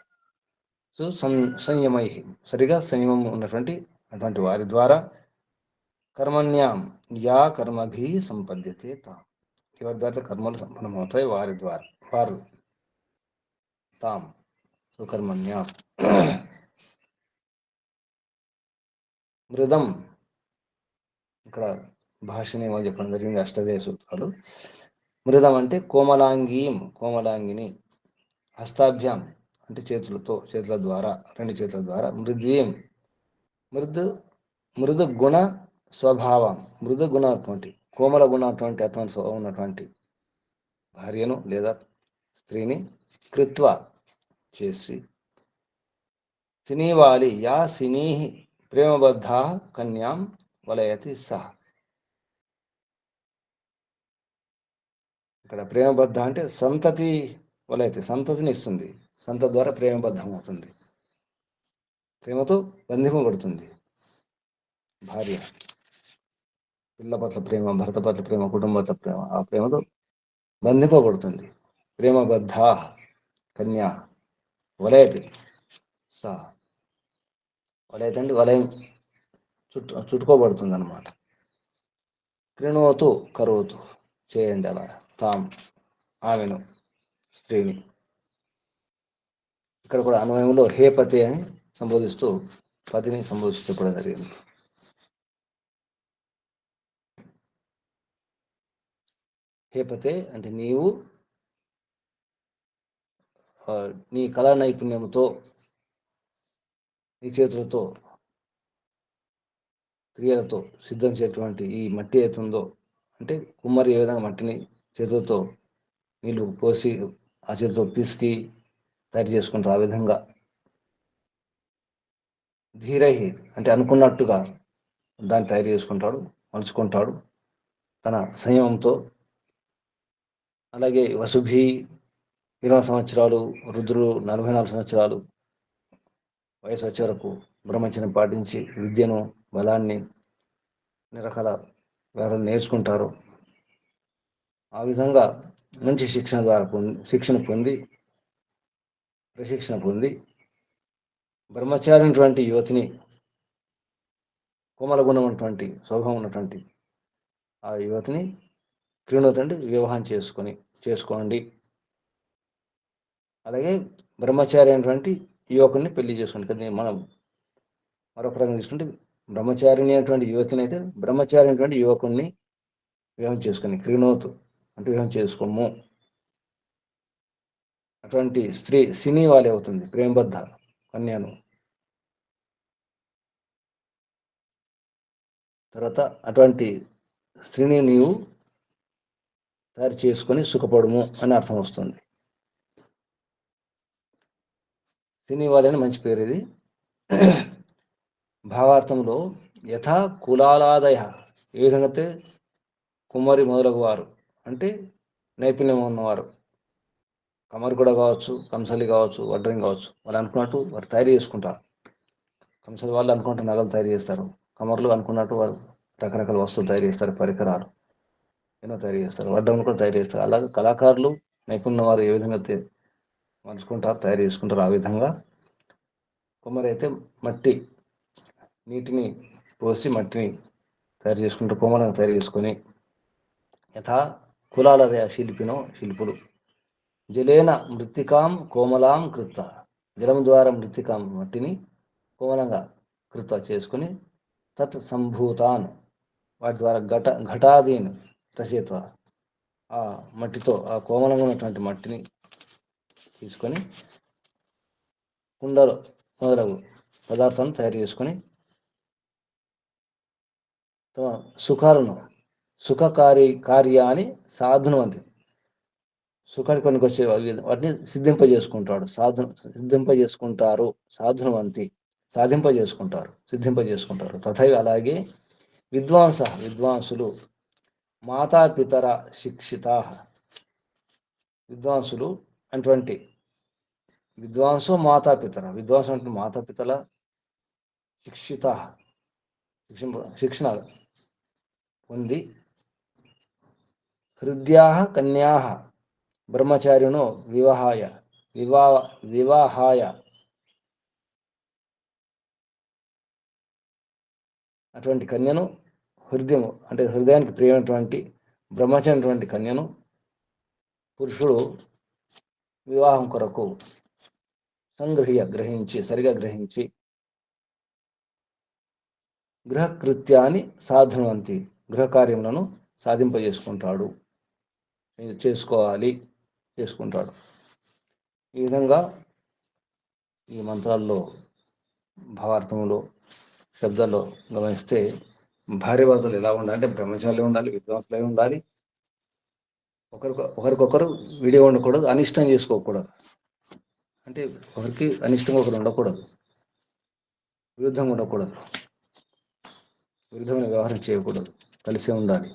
సో సంయమై, సరిగా సంయమం ఉన్నటువంటి అటువంటి వారి ద్వారా, కర్మణ్యాం యా కర్మభి సంపద్యతే తాం, ఎవరి ద్వారా కర్మలు సంపన్నమవుతాయి వారి ద్వారా, వారు తాం సుకర్మణ్యాం. మృదం ఇక్కడ భాషని చెప్పడం జరిగింది, అష్టాదయ సూత్రాలు. మృదం అంటే కోమలాంగీం, కోమలాంగిని. హస్తాభ్యాం అంటే చేతుల ద్వారా, 2 చేతుల ద్వారా. మృద్వీం, మృదు గుణ స్వభావం, మృదు గుణ అటువంటి, కోమల గుణ అటువంటి స్వభావం ఉన్నటువంటి భార్యను లేదా స్త్రీని కృత్వ చేసి, సినీవాలి యా సినీ ప్రేమబద్ధ కన్యాం వలయతి సహ. ఇక్కడ ప్రేమబద్ధ అంటే సంతతి వలయతి, సంతతిని ఇస్తుంది, సంతతి ద్వారా ప్రేమబద్ధం అవుతుంది, ప్రేమతో బంధింపబడుతుంది భార్య. పిల్ల పట్ల ప్రేమ, భర్త పట్ల ప్రేమ, కుటుంబ పట్ల ప్రేమ, ఆ ప్రేమతో బంధింపబడుతుంది. ప్రేమబద్ధ కన్యా వలయతి సా, వలయతి అంటే వలయం చుట్టుకోబడుతుంది అన్నమాట. కృణోతు కరోతు చేయండి అలా, తాం ఆమెను, స్త్రీని. ఇక్కడ కూడా అన్వయంలో హే పతి అని సంబోధిస్తూ పతిని సంబోధిస్తూ చెప్పడం జరిగింది. హే పతే అంటే నీవు నీ కళా నైపుణ్యంతో, నీ చేతులతో, క్రియలతో సిద్ధం చేసేటువంటి ఈ మట్టి అవుతుందో, అంటే కుమ్మరి ఏ విధంగా మట్టిని చేతులతో నీళ్ళు పోసి ఆ చేతితో పిసికి తయారు చేసుకుంటారు, ఆ విధంగా ధీరై అంటే అనుకున్నట్టుగా దాన్ని తయారు చేసుకుంటాడు, మలుచుకుంటాడు తన సంయమంతో. అలాగే వసుభి 20 సంవత్సరాలు, రుద్రులు 44 సంవత్సరాలు వయసు వచ్చే వరకు బ్రహ్మచర్యం పాటించి విద్యను, బలాన్ని, అన్ని రకాల వ్యవహారాలు నేర్చుకుంటారు. ఆ విధంగా మంచి శిక్షణ పొంది ప్రశిక్షణ పొంది బ్రహ్మచారి అయినటువంటి యువతిని, కోమల గుణం ఉన్నటువంటి స్వభావం ఉన్నటువంటి ఆ యువతిని క్రీణోతంటే వివాహం చేసుకోండి. అలాగే బ్రహ్మచారి అయినటువంటి యువకుడిని పెళ్లి చేసుకోండి. కదా మనం మరొక రకంగా తీసుకుంటే బ్రహ్మచారిని అయినటువంటి యువతిని అయితే బ్రహ్మచారి అయినటువంటి యువకుడిని వివాహం చేసుకొని, క్రీణోతు అంటే వివాహం చేసుకోము. అటువంటి స్త్రీ సినీ వాలి అవుతుంది, ప్రేమబద్ధ కన్యను. తర్వాత అటువంటి స్త్రీని నీవు తయారు చేసుకొని సుఖపడము అని అర్థం వస్తుంది. సినీ వాలి అని మంచి పేరు ఇది. భావార్థంలో యథా కులాలాదయ, ఏ విధంగా అయితే కుమ్మరి మొదలగు వారు అంటే నైపుణ్యం ఉన్నవారు, కమరు కూడా కావచ్చు, కంసలి కావచ్చు, వడ్రంగి కావచ్చు, వాళ్ళు అనుకున్నట్టు వారు తయారు చేసుకుంటారు. కంసలి వాళ్ళు అనుకున్నట్టు నగలు తయారు చేస్తారు, కమర్లు అనుకున్నట్టు వారు రకరకాల వస్తువులు తయారు చేస్తారు, పరికరాలు ఎన్నో తయారు చేస్తారు, వడ్రంగులు కూడా తయారు చేస్తారు. అలాగే కళాకారులు, నైపుణ్యం వారు ఏ విధంగా మలుచుకుంటారు, తయారు చేసుకుంటారు, ఆ విధంగా కుమ్మరి అయితే నీటిని పోసి మట్టిని తయారు చేసుకుంటారు, కోమలను తయారు చేసుకొని. యథా కులాలదయ శిల్పులు జలేన మృత్తికాం కోమలాం కృత, జలం ద్వారా మృత్తికాం మట్టిని కోమలంగా కృత చేసుకుని, తత్ సంభూతాన్ వాటి ద్వారా ఘటాదీన్ రచయిత, ఆ మట్టితో, ఆ కోమలంగా ఉన్నటువంటి మట్టిని తీసుకొని కుండలు మొదలగు పదార్థాలను తయారు చేసుకొని తమ కార్యాన్ని సాధునవంతి, సుఖానికి పనికి వచ్చే వాటిని సిద్ధింపజేసుకుంటారు, సాధునవంతి సిద్ధింపజేసుకుంటారు. తథైవ అలాగే విద్వాంసులు మాతాపితర శిక్షిత, విద్వాంసులు అటువంటి విద్వాంసు అంటే మాతాపితల శిక్షణ పొంది హృద్యా కన్యా బ్రహ్మచారిణో వివాహాయ అటువంటి కన్యను, హృదయము అంటే హృదయానికి ప్రియమైనటువంటి బ్రహ్మచారి కన్యను పురుషుడు వివాహం కొరకు సరిగా గ్రహించి గృహకృత్యాన్ని సాధనవంతి, గృహకార్యములను సాధింపజేసుకుంటాడు. చేసుకోవాలి, చేసుకుంటాడు. ఈ విధంగా ఈ మంత్రాల్లో భావార్థంలో శబ్దాల్లో గమనిస్తే భార్యాభర్తలు ఎలా ఉండాలి అంటే బ్రహ్మచారులు ఉండాలి, విద్వాంసులై ఉండాలి, ఒకరికొకరు విడిగా ఉండకూడదు, అనిష్టం చేసుకోకూడదు. అంటే ఒకరికి అనిష్టంగా ఒకరు ఉండకూడదు, విరుద్ధంగా ఉండకూడదు, విరుద్ధమైన వ్యవహారం చేయకూడదు, కలిసే ఉండాలి,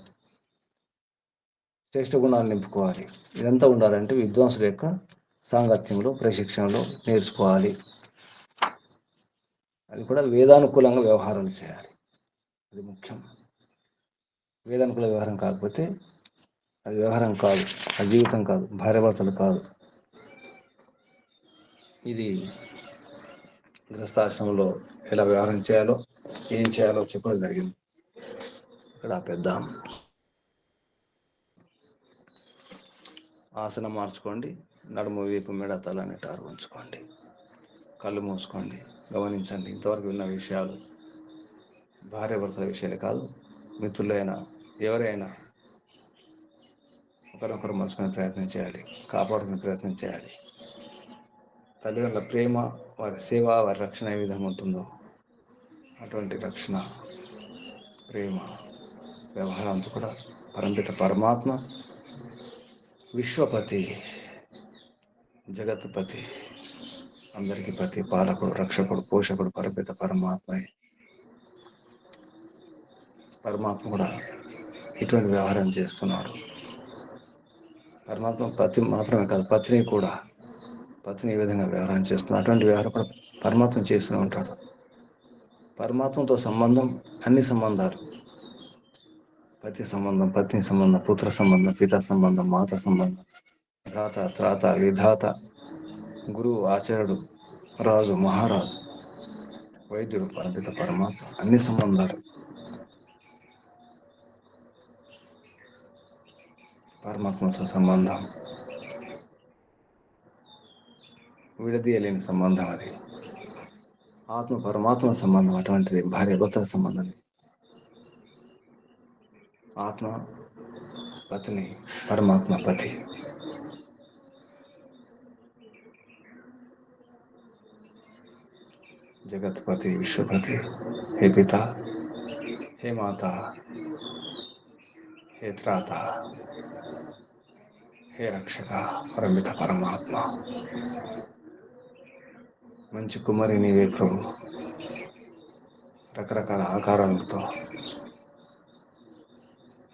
శ్రేష్ఠ గుణాలు నింపుకోవాలి. ఇదంతా ఉండాలంటే విద్వాంసుల యొక్క సాంగత్యంలో, ప్రశిక్షణలో నేర్చుకోవాలి. అది కూడా వేదానుకూలంగా వ్యవహారం చేయాలి, అది ముఖ్యం. వేదానుకూల వ్యవహారం కాకపోతే అది వ్యవహారం కాదు, అది జీవితం కాదు, భార్యాభర్తలు కాదు. ఇది గృహస్థాశ్రమంలో ఎలా వ్యవహారం చేయాలో, ఏం చేయాలో చెప్పడం జరిగింది. ఇక్కడ ఆపేద్దాం. ఆసనం మార్చుకోండి, నడుము వీపు మెడ తల నిటారు ఉంచుకోండి, కళ్ళు మూసుకోండి, గమనించండి. ఇంతవరకు విన్న విషయాలు భార్యాభర్తల విషయాలే కాదు, మిత్రులైనా ఎవరైనా ఒకరొకరు మలుచుకునే ప్రయత్నం చేయాలి, కాపాడుకునే ప్రయత్నం చేయాలి. తల్లిదండ్రుల ప్రేమ, వారి సేవ, వారి రక్షణ ఏ విధంగా ఉంటుందో అటువంటి రక్షణ, ప్రేమ, వ్యవహారం అంతా కూడా పరంపిత పరమాత్మ, విశ్వపతి, జగత్పతి, అందరికీ పతి, పాలకుడు, రక్షకుడు, పోషకుడు పరపిత పరమాత్మ. పరమాత్మ కూడా ఇటువంటి వ్యవహారం చేస్తున్నాడు. పరమాత్మ పతి మాత్రమే కాదు, పత్ని కూడా, పత్ని ఏ విధంగా వ్యవహారం చేస్తున్నాడు అటువంటి వ్యవహారం కూడా పరమాత్మ చేస్తూనే ఉంటాడు. పరమాత్మతో సంబంధం అన్ని సంబంధాలు, పతి సంబంధం, పత్ని సంబంధం, పుత్ర సంబంధం, పిత సంబంధం, మాత సంబంధం, భ్రాత, త్రాత, విధాత, గురువు, ఆచార్యుడు, రాజు, మహారాజు, వైద్యుడు, పరపిత పరమాత్మ, అన్ని సంబంధాలు పరమాత్మతో సంబంధం, విడదీయలేని సంబంధం. అది ఆత్మ పరమాత్మ సంబంధం, అటువంటిది భార్యాభర్తల సంబంధం. ఆత్మ పత్ని, పరమాత్మ పతి. జగత్పతి, విశ్వపతి, హే పిత, హే మాత, హే త్రాత, హే రక్షక, పరమిత పరమాత్మ. మంచి కుమారి నీవే ప్రభు, రకరకాల ఆకారాలతో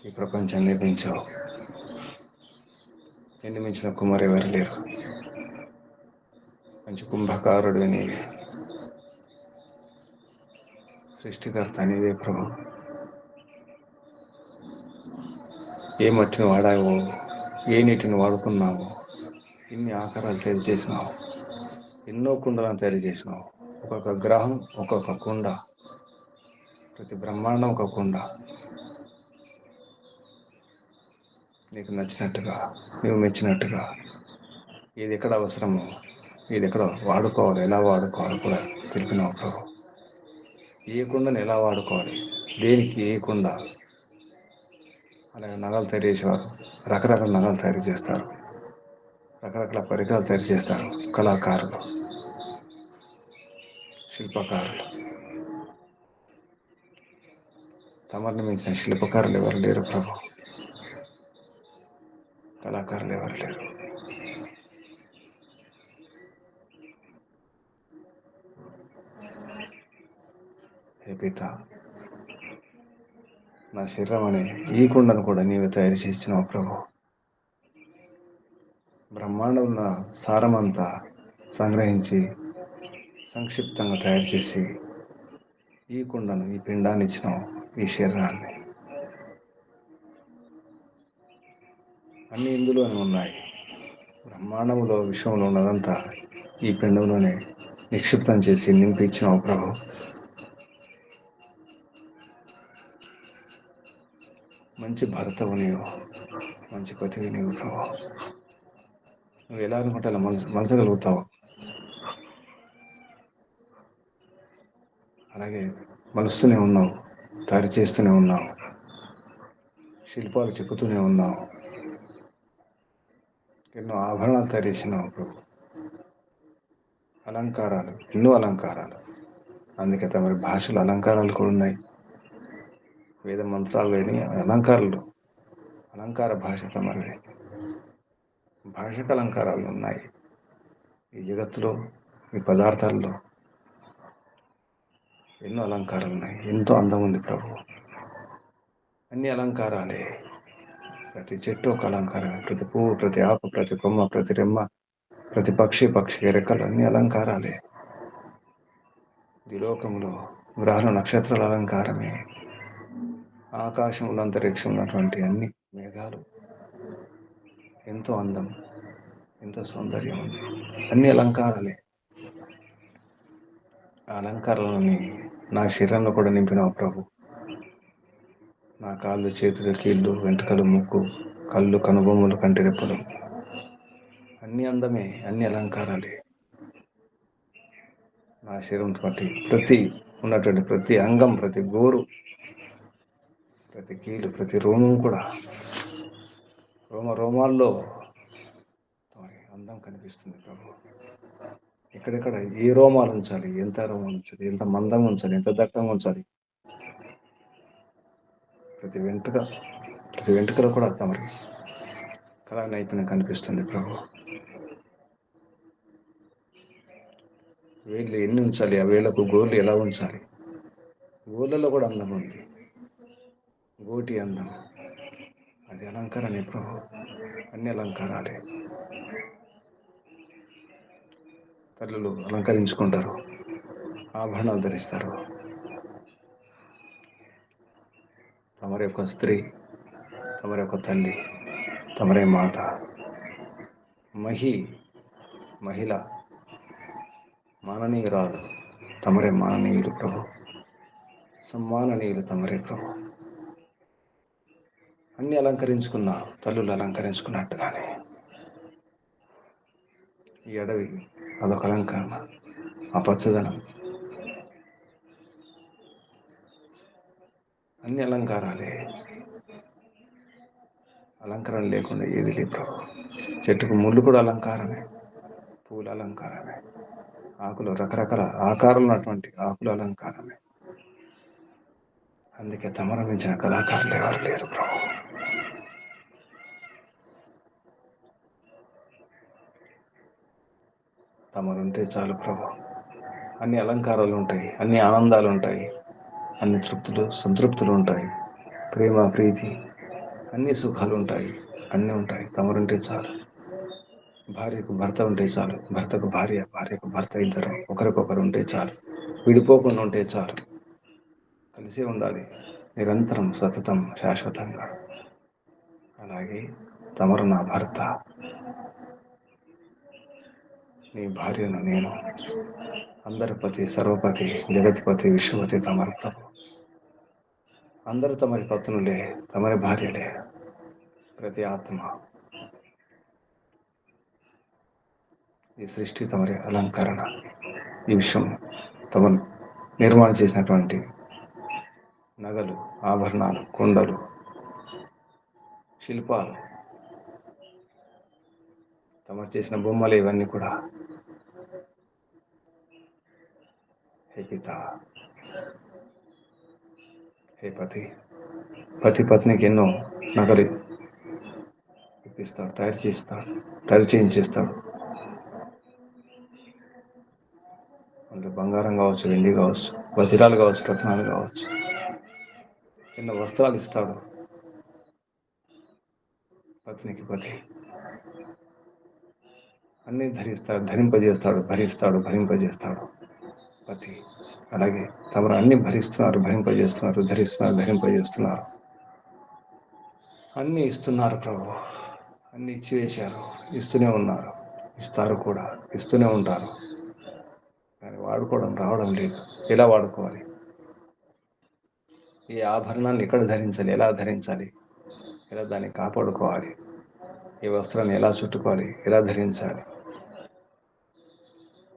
ఈ ప్రపంచాన్ని నిర్మించావు. ఎన్ని మించిన కుమారి ఎవరు లేరు. మంచి కుంభకారుడు నీవే, సృష్టికర్త నీవే ప్రభు. ఏ మట్టిని వాడావో, ఏ నీటిని వాడుకున్నావో, ఇన్ని ఆకారాలు తయారు చేసినావు, ఎన్నో కుండలను తయారు చేసినావు. ఒక్కొక్క గ్రహం ఒక్కొక్క కుండ, ప్రతి బ్రహ్మాండం ఒక కుండ. నీకు నచ్చినట్టుగా, నువ్వు మెచ్చినట్టుగా, ఇది ఎక్కడ అవసరమో, ఇది ఎక్కడ వాడుకోవాలి, ఎలా వాడుకోవాలి కూడా తెలిపినావు ప్రభు. ఏ కుండను ఎలా వాడుకోవాలి, దేనికి ఏ కుండ. అలాగే నగలు తయారు చేసేవారు రకరకాల నగలు తయారు చేస్తారు, రకరకాల పరికరాలు తయారు చేస్తారు. కళాకారులు, శిల్పకారులు, తమరిని మించిన శిల్పకారులు ఎవరు లేరు ప్రభు, కళాకారులు ఎవరు లేరు. హే పిత, నా శరీరం అనే ఈ కుండను కూడా నీవే తయారు చేసినావు ప్రభు. బ్రహ్మాండం ఉన్న సారమంతా సంగ్రహించి సంక్షిప్తంగా తయారు చేసి ఈ కుండను, ఈ పిండాన్ని ఇచ్చినావు, ఈ శరీరాన్ని. అన్నీ ఇందులోనే ఉన్నాయి. బ్రహ్మాండంలో, విశ్వంలో ఉన్నదంతా ఈ పిండంలోనే నిక్షిప్తం చేసి నింపి ఇచ్చినావు ప్రభు. మంచి భర్తవు నీవు, మంచి పతివి నీవు ప్రభు. నువ్వు ఎలా అనుకుంటే అలా మలచగలుగుతావు. అలాగే మలుస్తూనే ఉన్నావు, తయారు చేస్తూనే ఉన్నావు, శిల్పాలు చెక్కుతూనే ఉన్నావు. ఎన్నో ఆభరణాలు తయారు చేసినావు ప్రభు. అలంకారాలు, ఎన్నో అలంకారాలు. అందుకే తమరి భాషలు అలంకారాలు కూడా ఉన్నాయి. వేద మంత్రాలు లేని అలంకారాలు, అలంకార భాష తమరిది. భాషకు అలంకారాలు ఉన్నాయి. ఈ జగత్తులో, ఈ పదార్థాల్లో ఎన్నో అలంకారాలు ఉన్నాయి. ఎంతో అందం ఉంది ప్రభు. అన్ని అలంకారాలే. ప్రతి చెట్టు ఒక అలంకారమే. ప్రతి పువ్వు, ప్రతి ఆకు, ప్రతి కొమ్మ, ప్రతి రెమ్మ, ప్రతి పక్షి రెక్కలు అన్ని అలంకారాలే. ఈ లోకంలో గ్రహాల నక్షత్రాల అలంకారమే. ఆకాశంలో, అంతరిక్షంలో ఉన్నటువంటి అన్ని మేఘాలు ఎంతో అందం, ఎంతో సౌందర్యం ఉంది. అన్ని అలంకారాలే. ఆ అలంకారాలని నా శరీరంలో కూడా నింపినావు ప్రభు. నా కాళ్ళు, చేతులు, కీళ్ళు, వెంట్రుకలు, ముక్కు, కళ్ళు, కనుబొమ్మలు, కంటి రెప్పలు అన్ని అందమే, అన్ని అలంకారాలే. నా శరీరం బట్టి ఉన్నటువంటి ప్రతి అంగం, ప్రతి గోరు, ప్రతి కీలు, ప్రతి రోమం కూడా, రోమాల్లో అందం కనిపిస్తుంది ప్రభు. ఎక్కడెక్కడ ఏ రోమాలు ఉంచాలి, ఎంత రోమాలు ఉంచాలి, ఎంత మందంగా ఉంచాలి, ఎంత దట్టంగా ఉంచాలి, ప్రతి వెంట్రుకలో కూడా తమరి కళా నైపుణ్యం కనిపిస్తుంది ప్రభు. వేళ్ళు ఎన్ని ఉంచాలి, ఆ వేళ్లకు గోర్లు ఎలా ఉంచాలి, గోర్లలో కూడా అందం ఉంది. గోటి అందం, అది అలంకారమే ప్రభు. అన్ని అలంకారాలే. తల్లులు అలంకరించుకుంటారు, ఆభరణాలు ధరిస్తారు. తమరి యొక్క స్త్రీ, తమరి యొక్క తల్లి, తమరే మాత, మహిళ, మాననీయురాలు, తమరే మాననీయులు ప్రభు. సమ్మాననీయులు తమరే ప్రభు. అన్ని అలంకరించుకున్నారు, తల్లులు అలంకరించుకున్నట్టుగానే. ఈ అడవి అదొక అలంకరణ. ఆ పచ్చదనం, అన్ని అలంకారాలే. అలంకరణ లేకుండా ఏది లేదు ప్రభు. చెట్టుకు ముళ్ళు కూడా అలంకారమే, పూల అలంకారమే, ఆకులు రకరకాల ఆకారాలు ఉన్నటువంటి ఆకుల అలంకారమే. అందుకే తమరు మించిన కళాకారులు ఎవరు లేరు ప్రభు. తమరుంటే చాలు ప్రభు. అన్ని అలంకారాలు ఉంటాయి, అన్ని ఆనందాలు ఉంటాయి, అన్ని సంతృప్తులు ఉంటాయి. ప్రేమ, ప్రీతి, అన్ని సుఖాలు ఉంటాయి, అన్నీ ఉంటాయి. తమరుంటే చాలు. భార్యకు భర్త ఉంటే చాలు, భర్తకు భార్య, భార్యకు భర్త, ఇద్దరు ఒకరికొకరు ఉంటే చాలు. విడిపోకుండా ఉంటే చాలు. కలిసే ఉండాలి, నిరంతరం, సతతం, శాశ్వతంగా. అలాగే తమరు నా భర్త, నీ భార్యను నేను. అందరిపతి, సర్వపతి, జగత్పతి, విశ్వపతి తమరు ప్రభు. అందరూ తమరి పత్నులే, తమరి భార్యలే. ప్రతి ఆత్మ, ఈ సృష్టి తమరి అలంకరణ. ఈ విశ్వం తమను నిర్మాణం చేసినటువంటి నగలు, ఆభరణాలు, కొండలు, శిల్పాలు, తమరు చేసిన బొమ్మలు, ఇవన్నీ కూడా. హే పిత, హే పతి, పత్నికి ఎన్నో నగలు ఇప్పిస్తాడు, తయారు చేయించేస్తాడు. అందులో బంగారం కావచ్చు, వెండి కావచ్చు, వజ్రాలు కావచ్చు, రత్నాలు కావచ్చు, ఎన్నో వస్త్రాలు ఇస్తాడు పత్నికి. అన్నీ ధరింపజేస్తాడు, భరింపజేస్తాడు పతి. అలాగే తమరు అన్ని భరిస్తున్నారు, భరింపజేస్తున్నారు, ధరింపజేస్తున్నారు. అన్నీ ఇస్తున్నారు ప్రభు. అన్నీ ఇచ్చివేశారు, ఇస్తూనే ఉన్నారు, ఇస్తారు కూడా, ఇస్తూనే ఉంటారు. కానీ వాడుకోవడం రావడం లేదు. ఎలా వాడుకోవాలి? ఈ ఆభరణాన్ని ఎక్కడ ధరించాలి, ఎలా ధరించాలి, ఎలా దాన్ని కాపాడుకోవాలి, ఈ వస్త్రాన్ని ఎలా చుట్టుకోవాలి, ఎలా ధరించాలి,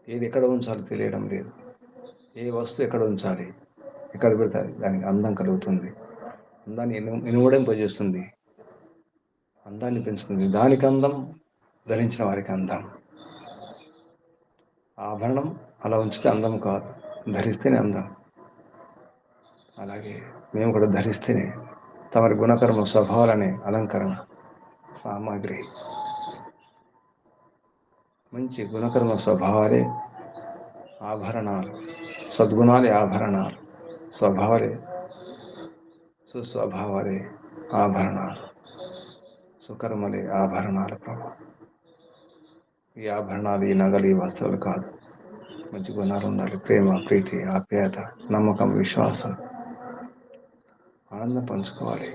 ఏది ఎక్కడ ఉంచాలో తెలియడం లేదు. ఏ వస్తువు ఎక్కడ ఉంచాలి, ఎక్కడ పెడితే దానికి అందం కలుగుతుంది, అందాన్ని ఇనుమడింపజేస్తుంది, అందాన్ని పెంచుతుంది. దానికి అందం, ధరించిన వారికి అందం. ఆభరణం అలా ఉంచితే అందం కాదు, ధరిస్తేనే అందం. అలాగే మేము కూడా ధరిస్తేనే తమరి గుణకర్మ స్వభావాలనే అలంకరణ సామాగ్రి. మంచి గుణకర్మ స్వభావాలే ఆభరణాలు, సద్గుణాలే ఆభరణాలు, స్వభావాలే సుస్వభావాలే ఆభరణాలు, సుకర్మలే ఆభరణాలు ప్రభు. ఈ ఆభరణాలు, ఈ నగలు, ఈ వస్త్రాలు కాదు. మంచి గుణాలు ఉండాలి. ప్రేమ, ప్రీతి, ఆప్యాయత, నమ్మకం, విశ్వాసం, ఆనందం పంచుకోవాలి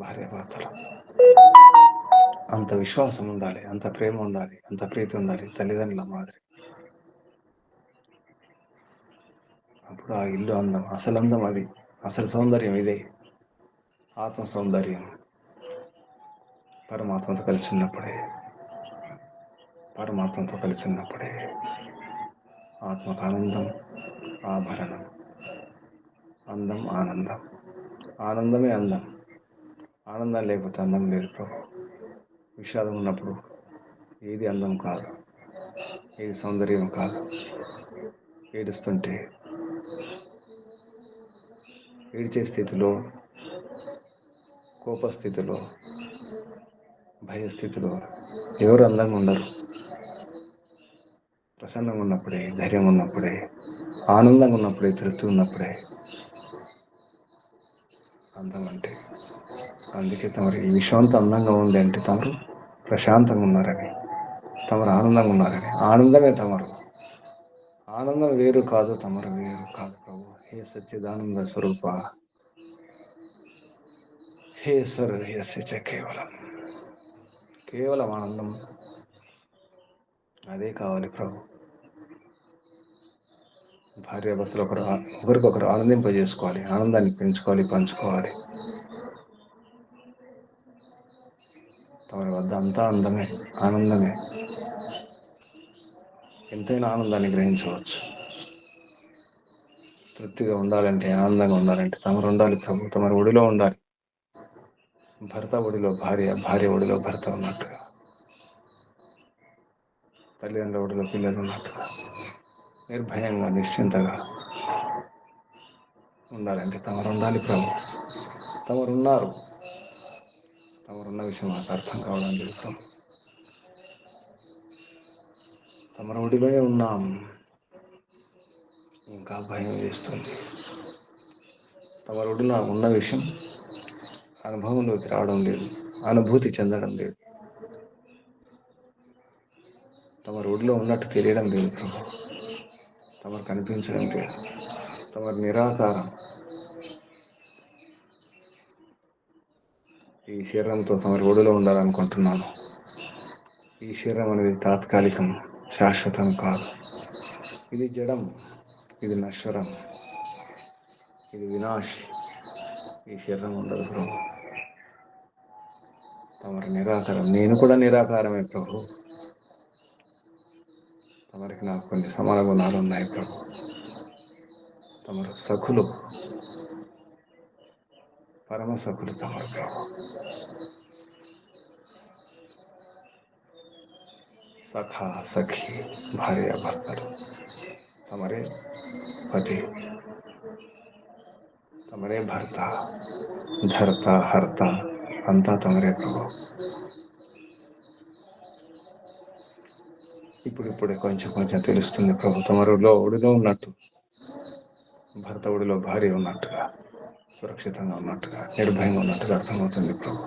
భార్యాభర్తలు. అంత విశ్వాసం ఉండాలి, అంత ప్రేమ ఉండాలి, అంత ప్రీతి ఉండాలి తల్లిదండ్రుల మాదిరి. అప్పుడు ఆ ఇల్లు అందం, అసలు అందం అది, అసలు సౌందర్యం ఇదే. ఆత్మ సౌందర్యం పరమాత్మతో కలిసి ఉన్నప్పుడే, పరమాత్మతో కలిసి ఉన్నప్పుడే ఆత్మకు ఆనందం ఆభరణం. అందం ఆనందం, ఆనందమే అందం. ఆనందం లేకపోతే అందం లేదు ప్రభు. విషాదం ఉన్నప్పుడు ఏది అందం కాదు, ఏది సౌందర్యం కాదు. ఏడుస్తుంటే, ఏడ్చే స్థితిలో, కోపస్థితిలో, భయస్థితిలో ఎవరు అందంగా ఉండరు. ప్రసన్నంగా ఉన్నప్పుడే, ధైర్యం ఉన్నప్పుడే, ఆనందంగా ఉన్నప్పుడే, తృప్తి ఉన్నప్పుడే అందం అంటే. అందుకే తమరు ఈ విషయం అంతా అందంగా ఉంది అంటే తమరు ప్రశాంతంగా ఉన్నారని, తమరు ఆనందంగా ఉన్నారని. ఆనందమే తమరు. ఆనందం వేరు కాదు, తమరు వేరు కాదు ప్రభు. హే సచ్చిదానంద స్వరూప, హే సర్వస్య కేవలం, కేవలం ఆనందం అదే కావాలి ప్రభు. భార్యాభర్తలు ఒకరికొకరు ఆనందింపజేసుకోవాలి, ఆనందాన్ని పెంచుకోవాలి, పంచుకోవాలి. తమరి వద్ద అంతా అందమే, ఆనందమే. ఎంతైనా ఆనందాన్ని గ్రహించవచ్చు. తృప్తిగా ఉండాలంటే, ఆనందంగా ఉండాలంటే తమరు ఉండాలి ప్రభు. తమరి ఒడిలో ఉండాలి. భర్త ఒడిలో భార్య, భార్య ఒడిలో భర్త ఉన్నట్టుగా, తల్లిదండ్రుల ఒడిలో పిల్లలు ఉన్నట్టుగా నిర్భయంగా, నిశ్చింతగా ఉండాలంటే తమరు ఉండాలి ప్రభు. తమరున్నారు. తమరున్న విషయం మాకు అర్థం కావడం లేదు ప్రభు. తమరు ఒడిలోనే ఉన్నాం, ఇంకా భయం వేస్తుంది. తమరు ఒడిలో ఉన్న విషయం అనుభవంలోకి రావడం లేదు, అనుభూతి చెందడం లేదు. తమరు ఒడిలో ఉన్నట్టు తెలియడం లేదు ప్రభు. తమరు కనిపించడం లేదు. తమరు నిరాకారం. ఈ శరీరంతో తమరి ఒడిలో ఉండాలనుకుంటున్నాను. ఈ శరీరం అనేది తాత్కాలికం, శాశ్వతం కాదు. ఇది జడం, ఇది నశ్వరం, ఇది వినాశ్. ఈ శరీరం ఉండదు ప్రభు. తమరి నిరాకారం, నేను కూడా నిరాకారమే ప్రభు. తమరికి నాకు కొన్ని సమాన గుణాలు ఉన్నాయి ప్రభు. తమరు సఖులు, పరమ సఖులు తమరు ప్రభు. సఖా, సఖి, భార్యాభర్తలు తమరే పతి, తమరే భర్త, ధర్త, హర్త అంతా తమరే ప్రభు. ఇప్పుడిప్పుడే కొంచెం కొంచెం తెలుస్తుంది ప్రభు. తమరులో ఒడిలో ఉన్నట్టు, భర్త ఒడిలో భార్య ఉన్నట్టుగా, సురక్షితంగా ఉన్నట్టుగా, నిర్భయంగా ఉన్నట్టుగా అర్థమవుతుంది ప్రభు.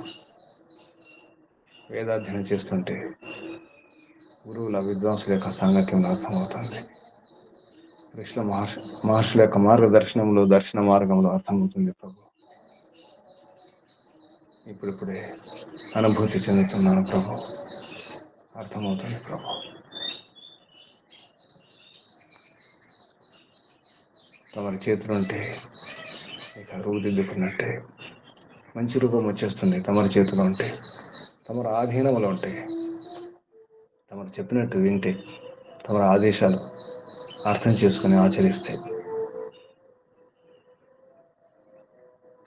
వేదాధ్యయనం చేస్తుంటే గురువుల, విద్వాంసుల యొక్క సాంగత్యంలో అర్థమవుతుంది. ఋషుల మహర్షుల యొక్క మార్గదర్శనంలో, దర్శన మార్గంలో అర్థమవుతుంది ప్రభు. ఇప్పుడిప్పుడే అనుభూతి చెందుతున్నాను ప్రభు. అర్థమవుతుంది ప్రభు. తమరి చేతులుంటే ఇక రూపుదిద్దుకున్నట్టే మంచి రూపం వచ్చేస్తుంది. తమరి చేతిలో ఉంటే, తమరి ఆధీనంలో ఉంటే, తమరు చెప్పినట్టు వింటే, తమరి ఆదేశాలు అర్థం చేసుకుని ఆచరిస్తే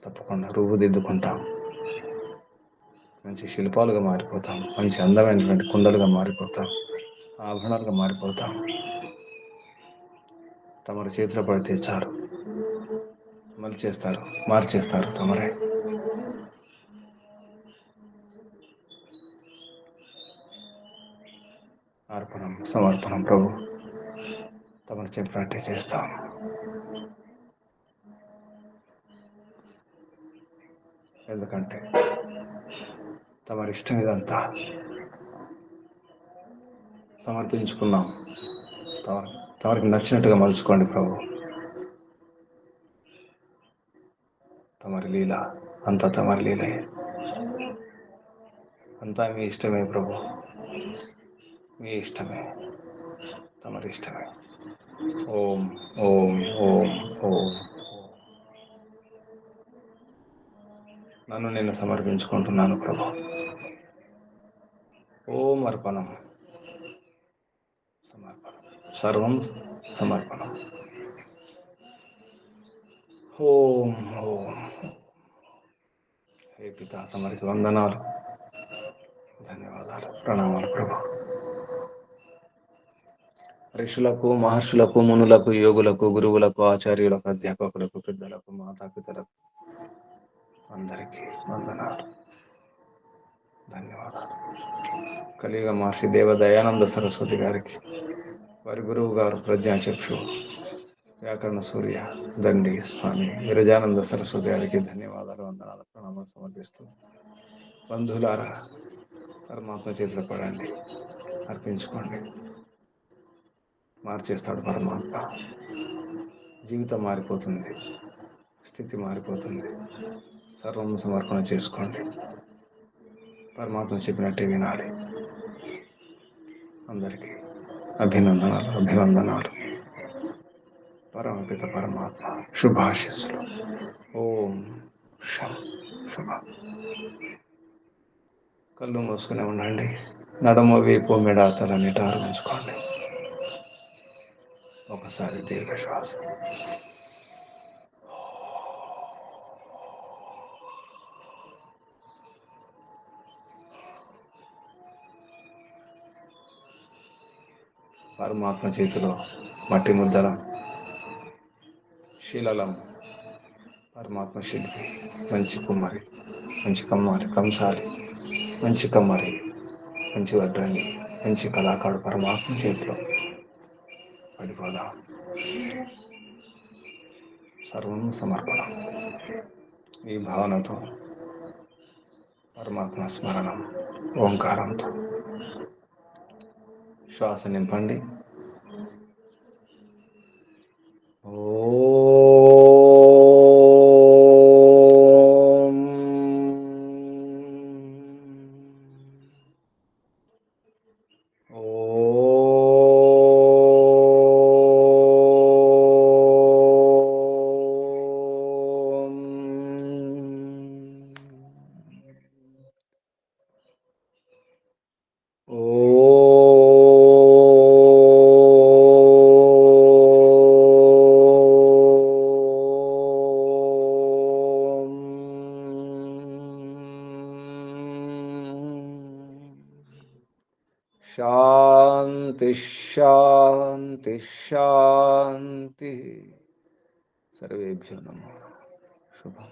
తప్పకుండా రూపుదిద్దుకుంటాం. మంచి శిల్పాలుగా మారిపోతాం, మంచి అందమైనటువంటి కుండలుగా మారిపోతాం, ఆభరణాలుగా మారిపోతాం. తమరు చేతిలో పడితే చాలు, మలిచేస్తారు, మార్చేస్తారు తమరే. అర్పణం, సమర్పణం ప్రభు. తమరు చెప్పినట్టే చేస్తాం. ఎందుకంటే తమరి ఇష్టం ఇదంతా. సమర్పించుకున్నాం. తమరికి నచ్చినట్టుగా మలుచుకోండి ప్రభు. తమరి లీల అంతా తమరి లీలే, అంతా మీ ఇష్టమే ప్రభు, మీ ఇష్టమే, తమరి ఇష్టమే. ఓం ఓం ఓం ఓం. నన్ను నేను సమర్పించుకుంటున్నాను ప్రభు. ఓం అర్పణం, సమర్పణం, సర్వం సమర్పణం. ఓం ఓం. హే పిత, తమరికి వందనాలు, ధన్యవాదాలు, ప్రణామాలు ప్రభు. ఋషులకు, మహర్షులకు, మునులకు, యోగులకు, గురువులకు, ఆచార్యులకు, అధ్యాపకులకు, పెద్దలకు, మాతాపితలకు అందరికీ వందనాలు, ధన్యవాదాలు. కలియుగ మహర్షి దేవ దయానంద సరస్వతి గారికి, వారి గురువు గారు ప్రజ్ఞాచక్షు వ్యాకరణ సూర్య దండి స్వామి విరజానంద సరస్వతి గారికి ధన్యవాదాలు, వందనాలు, ప్రణామాలు సమర్పిస్తూ, బంధువులారా పరమాత్మ చేతిలో పడండి, అర్పించుకోండి. మార్చేస్తాడు పరమాత్మ. జీవితం మారిపోతుంది, స్థితి మారిపోతుంది. సర్వం సమర్పణ చేసుకోండి. పరమాత్మ చెప్పినట్టే వినాలి. అందరికీ అభినందనాలు, అభివందనాలు. పరమపిత పరమాత్మ శుభాశిస్సులు. ఓం శం శుభ. కళ్ళు మూసుకునే ఉండండి. నడమ వేపు మెడ తల నిటారు ఉంచుకోండి. ఒకసారి దీర్ఘ శ్వాస. పరమాత్మ చేతిలో మట్టి ముద్దలం, శిలలం. పరమాత్మ శిల్పి, మంచి కుమ్మరి, మంచి కమ్మారి, కంసాలి, మంచి కమ్మరి, మంచి వడ్రంగి, మంచి కళాకారుడు పరమాత్మ చేతిలో పడిపోదాం. సర్వం సమర్పణం. ఈ భావనతో పరమాత్మ స్మరణం ఓంకారంతో శ్వాస నింపండి. శాంతి శాంతి శాంతి. సర్వేభ్యో నమః. శుభం.